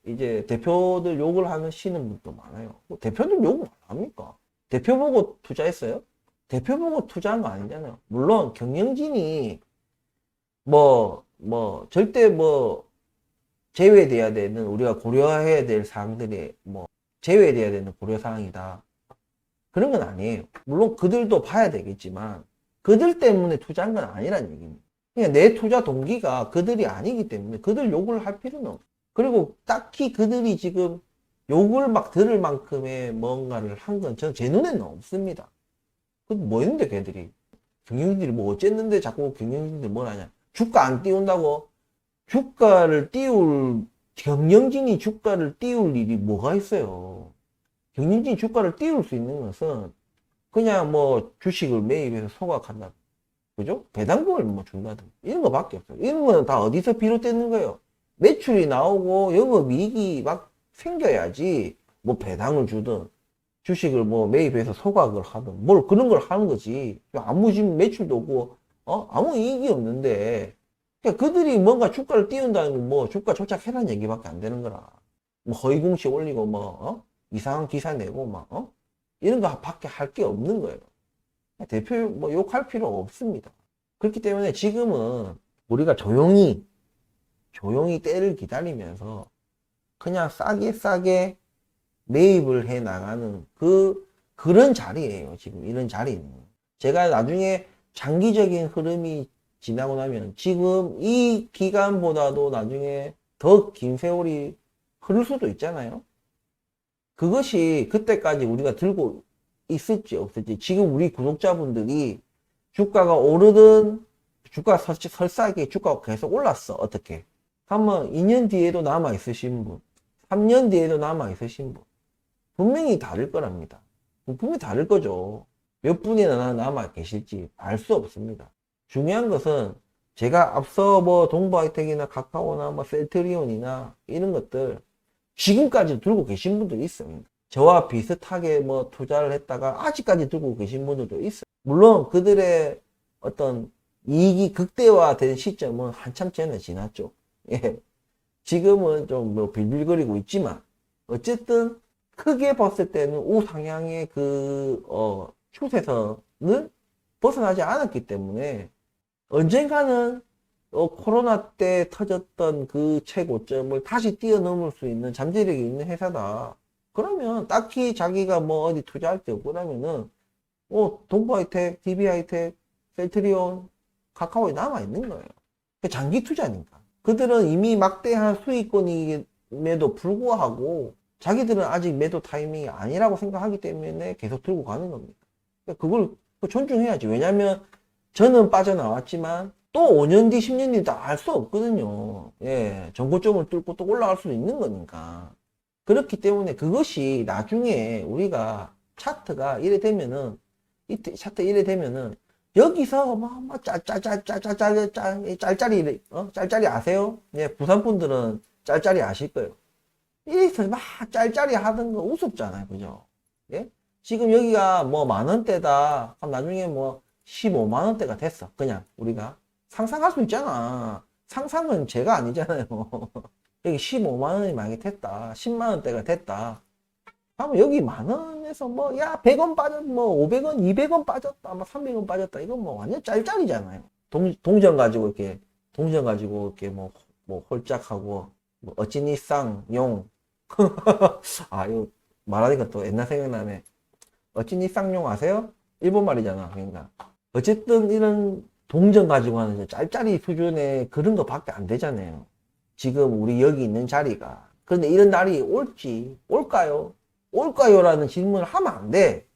이제 대표들 욕을 하시는 분도 많아요. 뭐 대표들 욕을 안 합니까? 대표 보고 투자했어요? 대표 보고 투자한 거 아니잖아요. 물론 경영진이 절대 제외돼야 되는 우리가 고려해야 될 사항들이 제외돼야 되는 고려사항이다. 그런 건 아니에요. 물론 그들도 봐야 되겠지만 그들 때문에 투자한 건 아니란 얘기입니다. 그냥 내 투자 동기가 그들이 아니기 때문에 그들 욕을 할 필요는 없어요. 그리고 딱히 그들이 지금 욕을 막 들을 만큼의 뭔가를 한 건 제 눈에는 없습니다. 그 뭐 했는데 걔들이 경영진들이 뭐 어쨌는데 자꾸 경영진들이 뭘 하냐. 주가 안 띄운다고 경영진이 주가를 띄울 일이 뭐가 있어요. 경영진이 주가를 띄울 수 있는 것은 그냥 뭐 주식을 매입해서 소각한다. 그죠? 배당금을 뭐 준다든 이런 거밖에 없어요. 이런 거는 다 어디서 비롯되는 거예요? 매출이 나오고 영업이익이 막 생겨야지 뭐 배당을 주든 주식을 뭐 매입해서 소각을 하든 뭘 그런 걸 하는 거지. 아무 지금 매출도 없고 아무 이익이 없는데 그러니까 그들이 뭔가 주가를 띄운다는 건 뭐 주가 조작해라는 얘기밖에 안 되는 거라. 뭐 허위공시 올리고 이상한 기사 내고 이런 거 밖에 할 게 없는 거예요. 대표 뭐 욕할 필요 없습니다. 그렇기 때문에 지금은 우리가 조용히 때를 기다리면서 그냥 싸게 매입을 해 나가는 그런 자리예요. 지금 이런 자리는. 제가 나중에 장기적인 흐름이 지나고 나면 지금 이 기간보다도 나중에 더 긴 세월이 흐를 수도 있잖아요. 그것이 그때까지 우리가 들고 있을지 없을지 지금 우리 구독자분들이 주가가 오르든 설사하게 주가가 계속 올랐어. 어떻게? 그러면 2년 뒤에도 남아 있으신 분 3년 뒤에도 남아 있으신 분 분명히 다를 거랍니다. 분명히 다를 거죠. 몇 분이나 남아 계실지 알 수 없습니다. 중요한 것은 제가 앞서 동부하이텍이나 카카오나 셀트리온이나 이런 것들 지금까지 들고 계신 분들이 있습니다. 저와 비슷하게 투자를 했다가 아직까지 들고 계신 분들도 있어요. 물론 그들의 어떤 이익이 극대화된 시점은 한참 전에 지났죠. 예. 지금은 좀 빌빌거리고 있지만 어쨌든 크게 봤을 때는 우상향의 추세선을 벗어나지 않았기 때문에 언젠가는 코로나 때 터졌던 그 최고점을 다시 뛰어넘을 수 있는 잠재력이 있는 회사다. 그러면 딱히 자기가 어디 투자할 게 없고 나면은 동부하이텍, DB하이텍, 셀트리온, 카카오에 남아있는 거예요. 장기 투자니까. 그들은 이미 막대한 수익권임에도 불구하고 자기들은 아직 매도 타이밍이 아니라고 생각하기 때문에 계속 들고 가는 겁니다. 그걸 존중해야지. 왜냐면 저는 빠져나왔지만 또 5년 뒤, 10년 뒤 다 알 수 없거든요. 예, 전고점을 뚫고 또 올라갈 수도 있는 거니까. 그렇기 때문에 그것이 나중에 우리가 차트가 이래 되면은, 이때 차트 이래 되면은, 여기서 짤짤이, 짤짤이 아세요? 예, 부산 분들은 짤짤이 아실 거예요. 이래서 막 짤짤이 하던 거 우습잖아요. 그죠? 예? 지금 여기가 뭐 만 원대다. 그럼 나중에 뭐 15만 원대가 됐어. 그냥 우리가 상상할 수 있잖아. 상상은 죄가 아니잖아요. 여기 15만 원이 만약에 됐다. 10만 원대가 됐다. 그러면 여기 만 원에서 뭐, 야, 100원 빠졌, 뭐, 500원, 200원 빠졌다, 뭐, 300원 빠졌다. 이건 뭐, 완전 짤짤이잖아요. 동전 가지고 이렇게, 동전 가지고 이렇게 뭐, 홀짝하고, 뭐, 어찌니 쌍, 용. 아, 이거 말하니까 또 옛날 생각나네. 어찌니 쌍용 아세요? 일본 말이잖아. 그러니까. 어쨌든 이런 동전 가지고 하는 짤짤이 수준의 그런 거밖에 안 되잖아요. 지금 우리 여기 있는 자리가. 그런데 이런 날이 올지, 올까요? 올까요? 라는 질문을 하면 안 돼.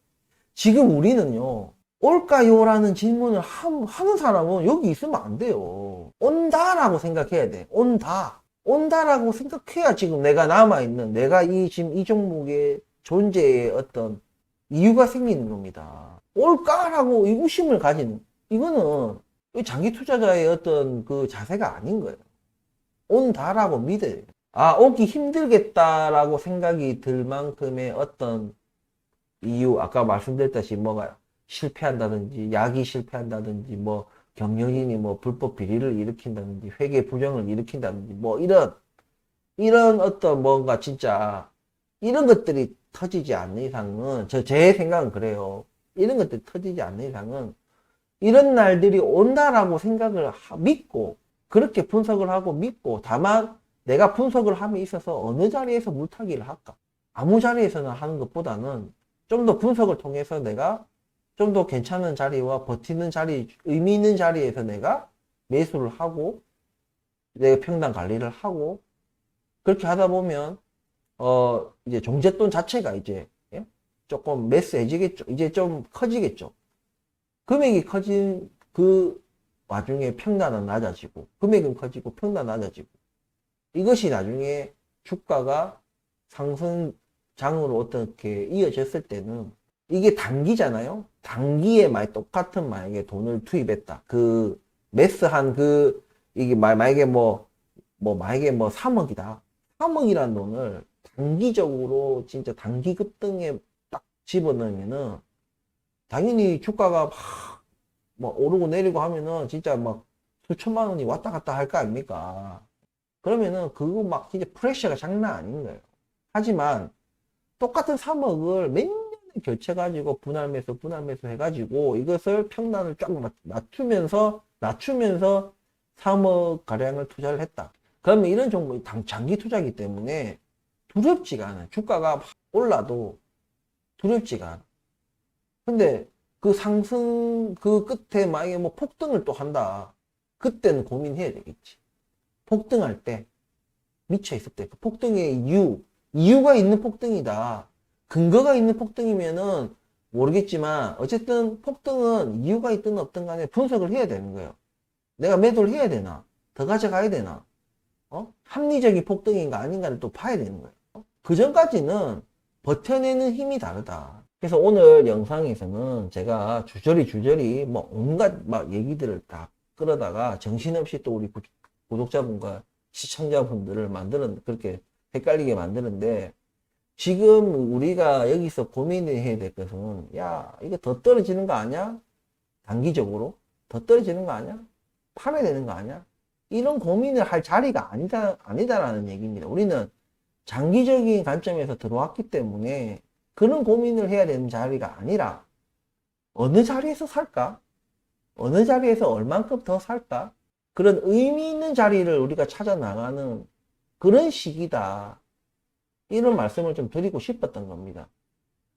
지금 우리는요, 올까요? 라는 질문을 하는 사람은 여기 있으면 안 돼요. 온다라고 생각해야 돼. 온다. 온다라고 생각해야 지금 내가 남아있는, 내가 지금 이 종목의 존재의 어떤 이유가 생기는 겁니다. 올까라고 의구심을 가진, 이거는 장기 투자자의 어떤 그 자세가 아닌 거예요. 온다라고 믿어요. 아, 오기 힘들겠다라고 생각이 들 만큼의 어떤 이유, 아까 말씀드렸다시피 뭐가 실패한다든지, 약이 실패한다든지, 뭐 경영인이 뭐 불법 비리를 일으킨다든지, 회계 부정을 일으킨다든지, 뭐 이런 어떤 뭔가 진짜 이런 것들이 터지지 않는 이상은, 제 생각은 그래요. 이런 것들이 터지지 않는 이상은 이런 날들이 온다라고 생각을 믿고, 그렇게 분석을 하고 믿고, 다만 내가 분석을 함에 있어서 어느 자리에서 물타기를 할까? 아무 자리에서나 하는 것보다는 좀 더 분석을 통해서 내가 좀 더 괜찮은 자리와 버티는 자리, 의미 있는 자리에서 내가 매수를 하고, 내가 평단 관리를 하고, 그렇게 하다 보면, 이제 종잣돈 자체가 이제, 예? 조금 매스해지겠죠. 이제 좀 커지겠죠. 금액이 커진 그 와중에 평단은 낮아지고, 금액은 커지고 평단은 낮아지고, 이것이 나중에 주가가 상승장으로 어떻게 이어졌을 때는 이게 단기잖아요. 단기에 똑같은 만약에 돈을 투입했다. 그 매스한 그 이게 만약에 만약에 3억이다. 3억이라는 돈을 단기적으로 진짜 단기 급등에 딱 집어넣으면은 당연히 주가가 막 오르고 내리고 하면은 진짜 막 수천만 원이 왔다 갔다 할 거 아닙니까? 그러면은 그거 막 진짜 프레셔가 장난 아닌 거예요. 하지만 똑같은 3억을 몇 년을 결제가지고 분할매수 해가지고 이것을 평단을 쫙 낮추면서 3억 가량을 투자를 했다. 그러면 이런 종목이 장기 투자이기 때문에 두렵지가 않아요. 주가가 올라도 두렵지가 않아. 근데 그 상승 그 끝에 만약에 뭐 폭등을 또 한다. 그때는 고민해야 되겠지. 폭등할 때 미쳐 있을 때 그 폭등의 이유가 있는 폭등이다. 근거가 있는 폭등이면은 모르겠지만 어쨌든 폭등은 이유가 있든 없든 간에 분석을 해야 되는 거예요. 내가 매도를 해야 되나? 더 가져가야 되나? 합리적인 폭등인가 아닌가를 또 봐야 되는 거예요. 그 전까지는 버텨내는 힘이 다르다. 그래서 오늘 영상에서는 제가 주저리 뭐 온갖 막 얘기들을 다 끌어다가 정신없이 또 우리 구독자분과 시청자분들을 그렇게 헷갈리게 만드는데, 지금 우리가 여기서 고민을 해야 될 것은, 야, 이거 더 떨어지는 거 아니야? 단기적으로? 더 떨어지는 거 아니야? 팔아야 되는 거 아니야? 이런 고민을 할 자리가 아니다라는 얘기입니다. 우리는 장기적인 관점에서 들어왔기 때문에 그런 고민을 해야 되는 자리가 아니라, 어느 자리에서 살까? 어느 자리에서 얼만큼 더 살까? 그런 의미 있는 자리를 우리가 찾아 나가는 그런 시기다. 이런 말씀을 좀 드리고 싶었던 겁니다.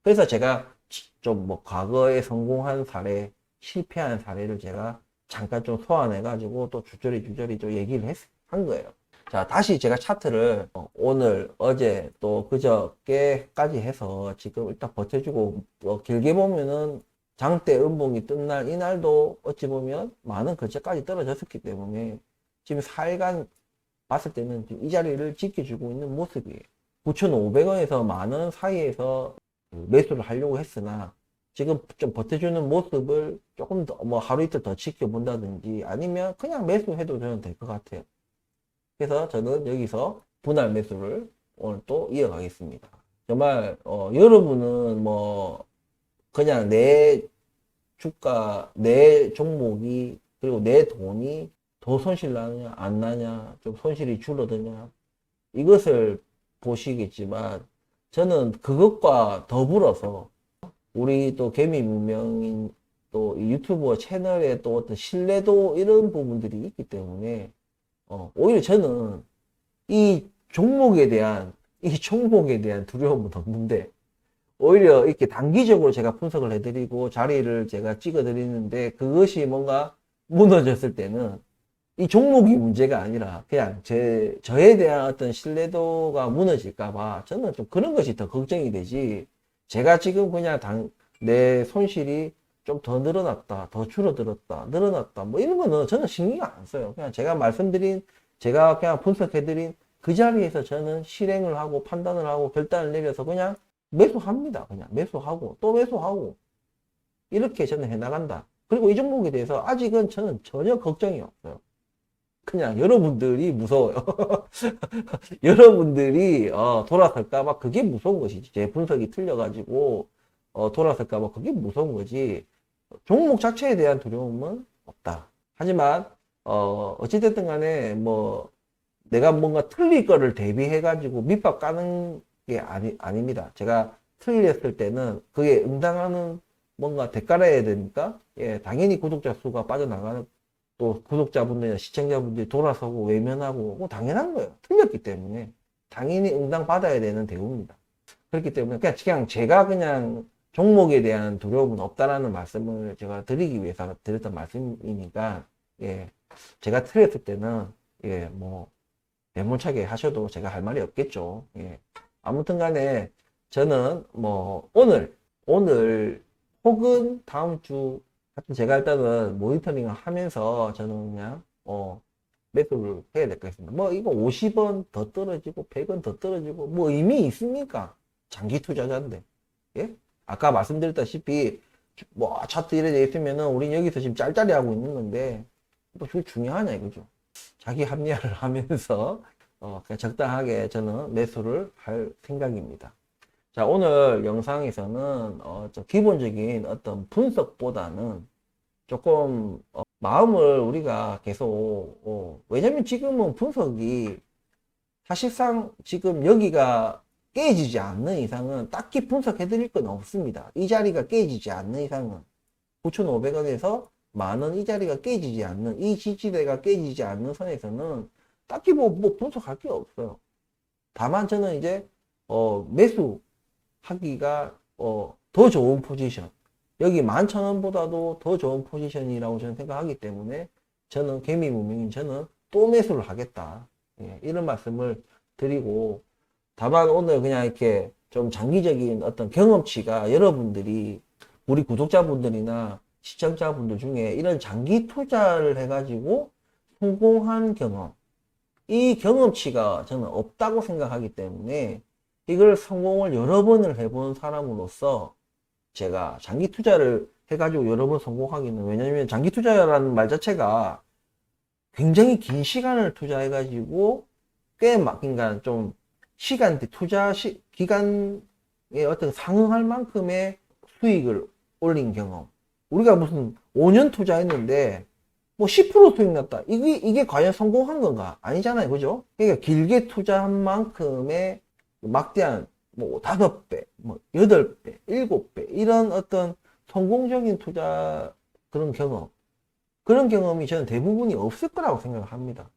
그래서 제가 좀 과거에 성공한 사례, 실패한 사례를 제가 잠깐 좀 소환해가지고 또 주저리 좀 얘기를 한 거예요. 자, 다시 제가 차트를 오늘, 어제 또 그저께까지 해서 지금 일단 버텨주고, 길게 보면은 장대 음봉이 뜬 날, 이날도 어찌 보면 많은 거래까지 떨어졌었기 때문에 지금 4일간 봤을 때는 지금 이 자리를 지켜주고 있는 모습이에요. 9,500원에서 만 원 사이에서 매수를 하려고 했으나 지금 좀 버텨주는 모습을 조금 더 뭐 하루 이틀 더 지켜본다든지 아니면 그냥 매수해도 저는 될 것 같아요. 그래서 저는 여기서 분할 매수를 오늘 또 이어가겠습니다. 정말 여러분은 뭐 그냥 내 주가, 내 종목이 그리고 내 돈이 더 손실 나느냐 안 나냐, 좀 손실이 줄어드냐, 이것을 보시겠지만 저는 그것과 더불어서 우리 또 개미 무명인 또 유튜버 채널의 또 어떤 신뢰도, 이런 부분들이 있기 때문에 오히려 저는 이 종목에 대한 두려움은 없는데, 오히려 이렇게 단기적으로 제가 분석을 해드리고 자리를 제가 찍어 드리는데 그것이 뭔가 무너졌을 때는 이 종목이 문제가 아니라 그냥 저에 대한 어떤 신뢰도가 무너질까봐 저는 좀 그런 것이 더 걱정이 되지, 제가 지금 그냥 내 손실이 좀 더 늘어났다, 더 줄어들었다, 늘어났다, 뭐 이런 거는 저는 신경 안 써요. 그냥 제가 그냥 분석해드린 그 자리에서 저는 실행을 하고 판단을 하고 결단을 내려서 그냥 매수합니다. 그냥 매수하고 또 매수하고 이렇게 저는 해나간다. 그리고 이 종목에 대해서 아직은 저는 전혀 걱정이 없어요. 그냥 여러분들이 무서워요. 여러분들이 돌아설까봐 그게 무서운 것이지. 제 분석이 틀려가지고 돌아설까봐 그게 무서운 거지. 종목 자체에 대한 두려움은 없다. 하지만 어찌됐든 간에 뭐 내가 뭔가 틀릴 거를 대비해가지고 밑밥 까는 게 아닙니다. 제가 틀렸을 때는 그게 응당하는 뭔가 대가를 해야 되니까, 예, 당연히 구독자 수가 빠져나가는, 또 구독자분들이나 시청자분들이 돌아서고 외면하고 뭐 당연한 거예요. 틀렸기 때문에 당연히 응당받아야 되는 대우입니다. 그렇기 때문에 그냥 제가 그냥 종목에 대한 두려움은 없다라는 말씀을 제가 드리기 위해서 드렸던 말씀이니까, 예, 제가 틀렸을 때는, 예, 뭐 매몰차게 하셔도 제가 할 말이 없겠죠. 예. 아무튼 간에 저는 뭐 오늘 혹은 다음 주, 하여튼 제가 일단은 모니터링을 하면서 저는 그냥 매수를 해야 될 것 같습니다. 뭐 이거 50원 더 떨어지고 100원 더 떨어지고 뭐 의미 있습니까? 장기 투자자인데. 예? 아까 말씀드렸다시피 뭐 차트 이래 돼 있으면은 우린 여기서 지금 짤짤이 하고 있는 건데 뭐 그게 중요하냐 이거죠. 자기 합리화를 하면서 그냥 적당하게 저는 매수를 할 생각입니다. 자, 오늘 영상에서는 좀 기본적인 어떤 분석보다는 조금 마음을 우리가 계속 왜냐면 지금은 분석이 사실상 지금 여기가 깨지지 않는 이상은 딱히 분석해 드릴 건 없습니다. 이 자리가 깨지지 않는 이상은 9,500원에서 만원, 이 자리가 깨지지 않는, 이 지지대가 깨지지 않는 선에서는 딱히 뭐 분석할 게 없어요. 다만 저는 이제 매수하기가 더 좋은 포지션, 여기 11,000원보다도 더 좋은 포지션이라고 저는 생각하기 때문에 저는 개미무명인 저는 또 매수를 하겠다, 예, 이런 말씀을 드리고, 다만 오늘 그냥 이렇게 좀 장기적인 어떤 경험치가 여러분들이, 우리 구독자분들이나 시청자분들 중에 이런 장기 투자를 해가지고 성공한 경험, 이 경험치가 저는 없다고 생각하기 때문에 이걸 성공을 여러 번을 해본 사람으로서 제가 장기 투자를 해가지고 여러 번 성공하기는, 왜냐면 장기 투자라는 말 자체가 굉장히 긴 시간을 투자해가지고 그러니까 좀 기간에 어떤 상응할 만큼의 수익을 올린 경험. 우리가 무슨 5년 투자했는데 뭐 10% 수익 났다, 이게 과연 성공한 건가? 아니잖아요. 그죠? 그러니까 길게 투자한 만큼의 막대한 뭐 5배, 뭐 8배, 7배 이런 어떤 성공적인 투자, 그런 경험이 저는 대부분이 없을 거라고 생각을 합니다.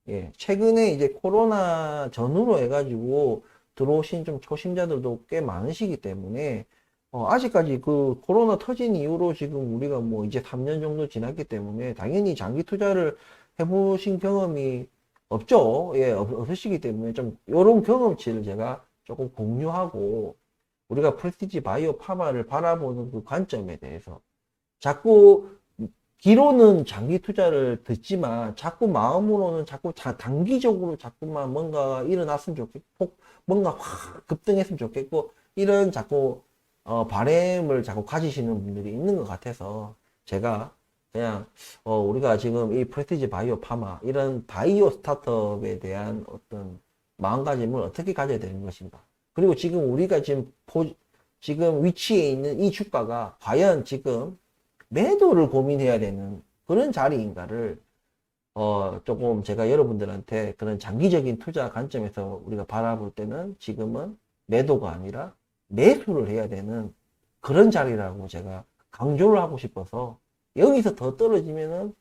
예, 최근에 이제 코로나 전후로 해가지고 들어오신 좀 초심자들도 꽤 많으시기 때문에 아직까지 그 코로나 터진 이후로 지금 우리가 뭐 이제 3년 정도 지났기 때문에 당연히 장기 투자를 해보신 경험이 없죠. 예, 없으시기 때문에 좀 이런 경험치를 제가 조금 공유하고, 우리가 프레스티지 바이오 파마를 바라보는 그 관점에 대해서 자꾸 귀로는 장기 투자를 듣지만 자꾸 마음으로는 자꾸 단기적으로 자꾸만 뭔가 일어났으면 좋겠고 뭔가 확 급등했으면 좋겠고 이런 자꾸 바램을 자꾸 가지시는 분들이 있는 것 같아서 제가 그냥 우리가 지금 이 프레스티지 바이오 파마 이런 바이오 스타트업에 대한 어떤 마음가짐을 어떻게 가져야 되는 것인가, 그리고 지금 우리가 지금 위치에 있는 이 주가가 과연 지금 매도를 고민해야 되는 그런 자리인가를 조금 제가 여러분들한테 그런 장기적인 투자 관점에서 우리가 바라볼 때는 지금은 매도가 아니라 매수를 해야 되는 그런 자리라고 제가 강조를 하고 싶어서, 여기서 더 떨어지면은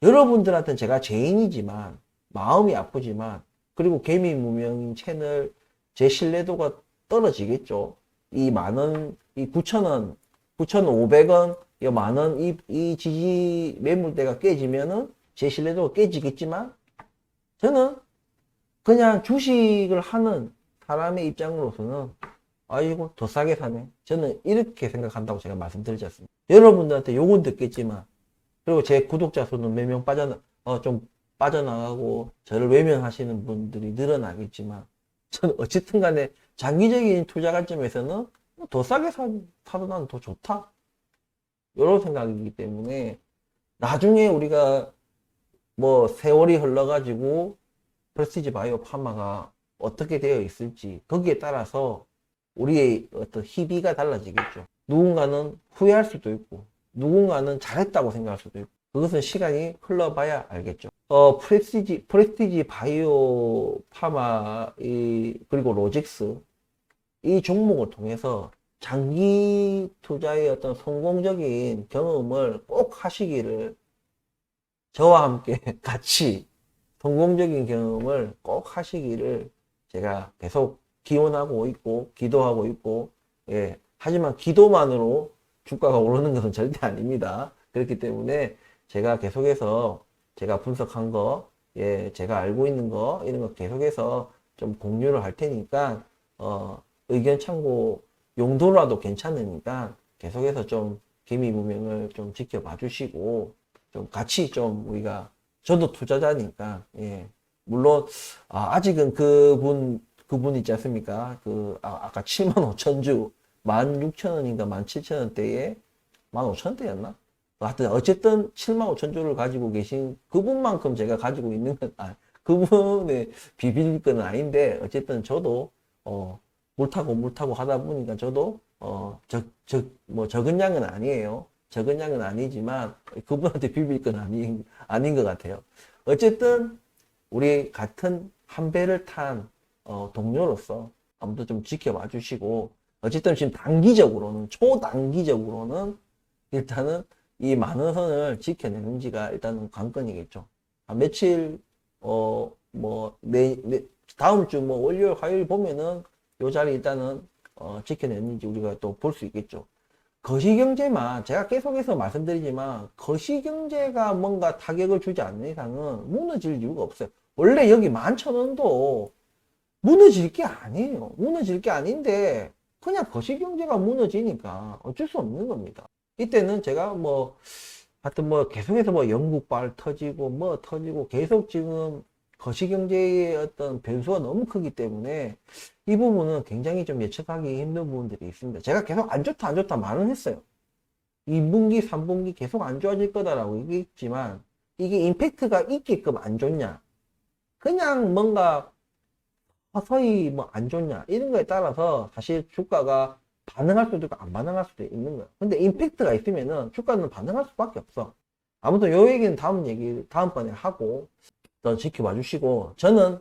여러분들한테는 제가 죄인이지만 마음이 아프지만, 그리고 개미무명인 채널 제 신뢰도가 떨어지겠죠. 이 만원, 이 9,000원, 9,500원, 이 만원, 이 지지 매물대가 깨지면은 제 신뢰도가 깨지겠지만, 저는 그냥 주식을 하는 사람의 입장으로서는 아이고 더 싸게 사네, 저는 이렇게 생각한다고 제가 말씀드리지 않습니다. 여러분들한테 욕은 듣겠지만, 그리고 제 구독자 수는 몇 명 좀 빠져나가고 저를 외면하시는 분들이 늘어나겠지만, 저는 어쨌든 간에 장기적인 투자 관점에서는 더 싸게 사도 나는 더 좋다, 이런 생각이기 때문에, 나중에 우리가 뭐 세월이 흘러가지고 프레스티지 바이오 파마가 어떻게 되어 있을지 거기에 따라서 우리의 어떤 희비가 달라지겠죠. 누군가는 후회할 수도 있고 누군가는 잘했다고 생각할 수도 있고, 그것은 시간이 흘러봐야 알겠죠. 프레스티지 바이오 파마 그리고 로직스 이 종목을 통해서 장기 투자의 어떤 성공적인 경험을 꼭 하시기를, 저와 함께 같이 성공적인 경험을 꼭 하시기를 제가 계속 기원하고 있고 기도하고 있고, 예, 하지만 기도만으로 주가가 오르는 것은 절대 아닙니다. 그렇기 때문에 제가 계속해서 제가 분석한 거, 예, 제가 알고 있는 거 이런 거 계속해서 좀 공유를 할 테니까 의견 참고 용도라도 괜찮으니까 계속해서 좀 개미무명을 좀 지켜봐 주시고, 좀 같이 좀 우리가, 저도 투자자니까, 예, 물론 아직은 그분 있지 않습니까? 아까 75,000주 16,000원인가 17,000원대에 15,000원대였나? 하여튼 어쨌든 75,000주를 가지고 계신 그분만큼 제가 가지고 있는 건 그분의 비빌 건 아닌데, 어쨌든 저도 물타고 하다 보니까 저도 뭐 적은 양은 아니에요. 적은 양은 아니지만 그분한테 비빌 건 아닌 것 같아요. 어쨌든 우리 같은 한 배를 탄 동료로서 아무튼 좀 지켜봐 주시고, 어쨌든 지금 초단기적으로는 일단은 이 만원 선을 지켜내는지가 일단은 관건이겠죠. 며칠 뭐 다음 주 뭐 월요일 화요일 보면은 요 자리 일단은 지켜냈는지 우리가 또 볼 수 있겠죠. 거시경제만, 제가 계속해서 말씀드리지만 거시경제가 뭔가 타격을 주지 않는 이상은 무너질 이유가 없어요. 원래 여기 11,000원도 무너질 게 아니에요. 무너질 게 아닌데 그냥 거시경제가 무너지니까 어쩔 수 없는 겁니다. 이때는 제가 하여튼 계속해서 영국발 터지고 계속 지금 거시경제의 어떤 변수가 너무 크기 때문에 이 부분은 굉장히 좀 예측하기 힘든 부분들이 있습니다. 제가 계속 안 좋다 말은 했어요. 2분기, 3분기 계속 안 좋아질 거다라고 얘기했지만, 이게 임팩트가 있게끔 안 좋냐, 그냥 뭔가 서서히 안 좋냐, 이런 거에 따라서 사실 주가가 반응할 수도 있고 안 반응할 수도 있는 거예요. 근데 임팩트가 있으면은 주가는 반응할 수밖에 없어. 아무튼 요 얘기는 다음번에 하고 더 지켜봐 주시고, 저는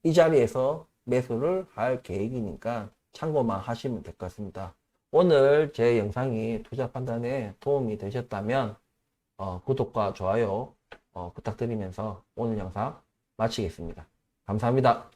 이 자리에서 매수를 할 계획이니까 참고만 하시면 될 것 같습니다. 오늘 제 영상이 투자 판단에 도움이 되셨다면 구독과 좋아요 부탁드리면서 오늘 영상 마치겠습니다. 감사합니다.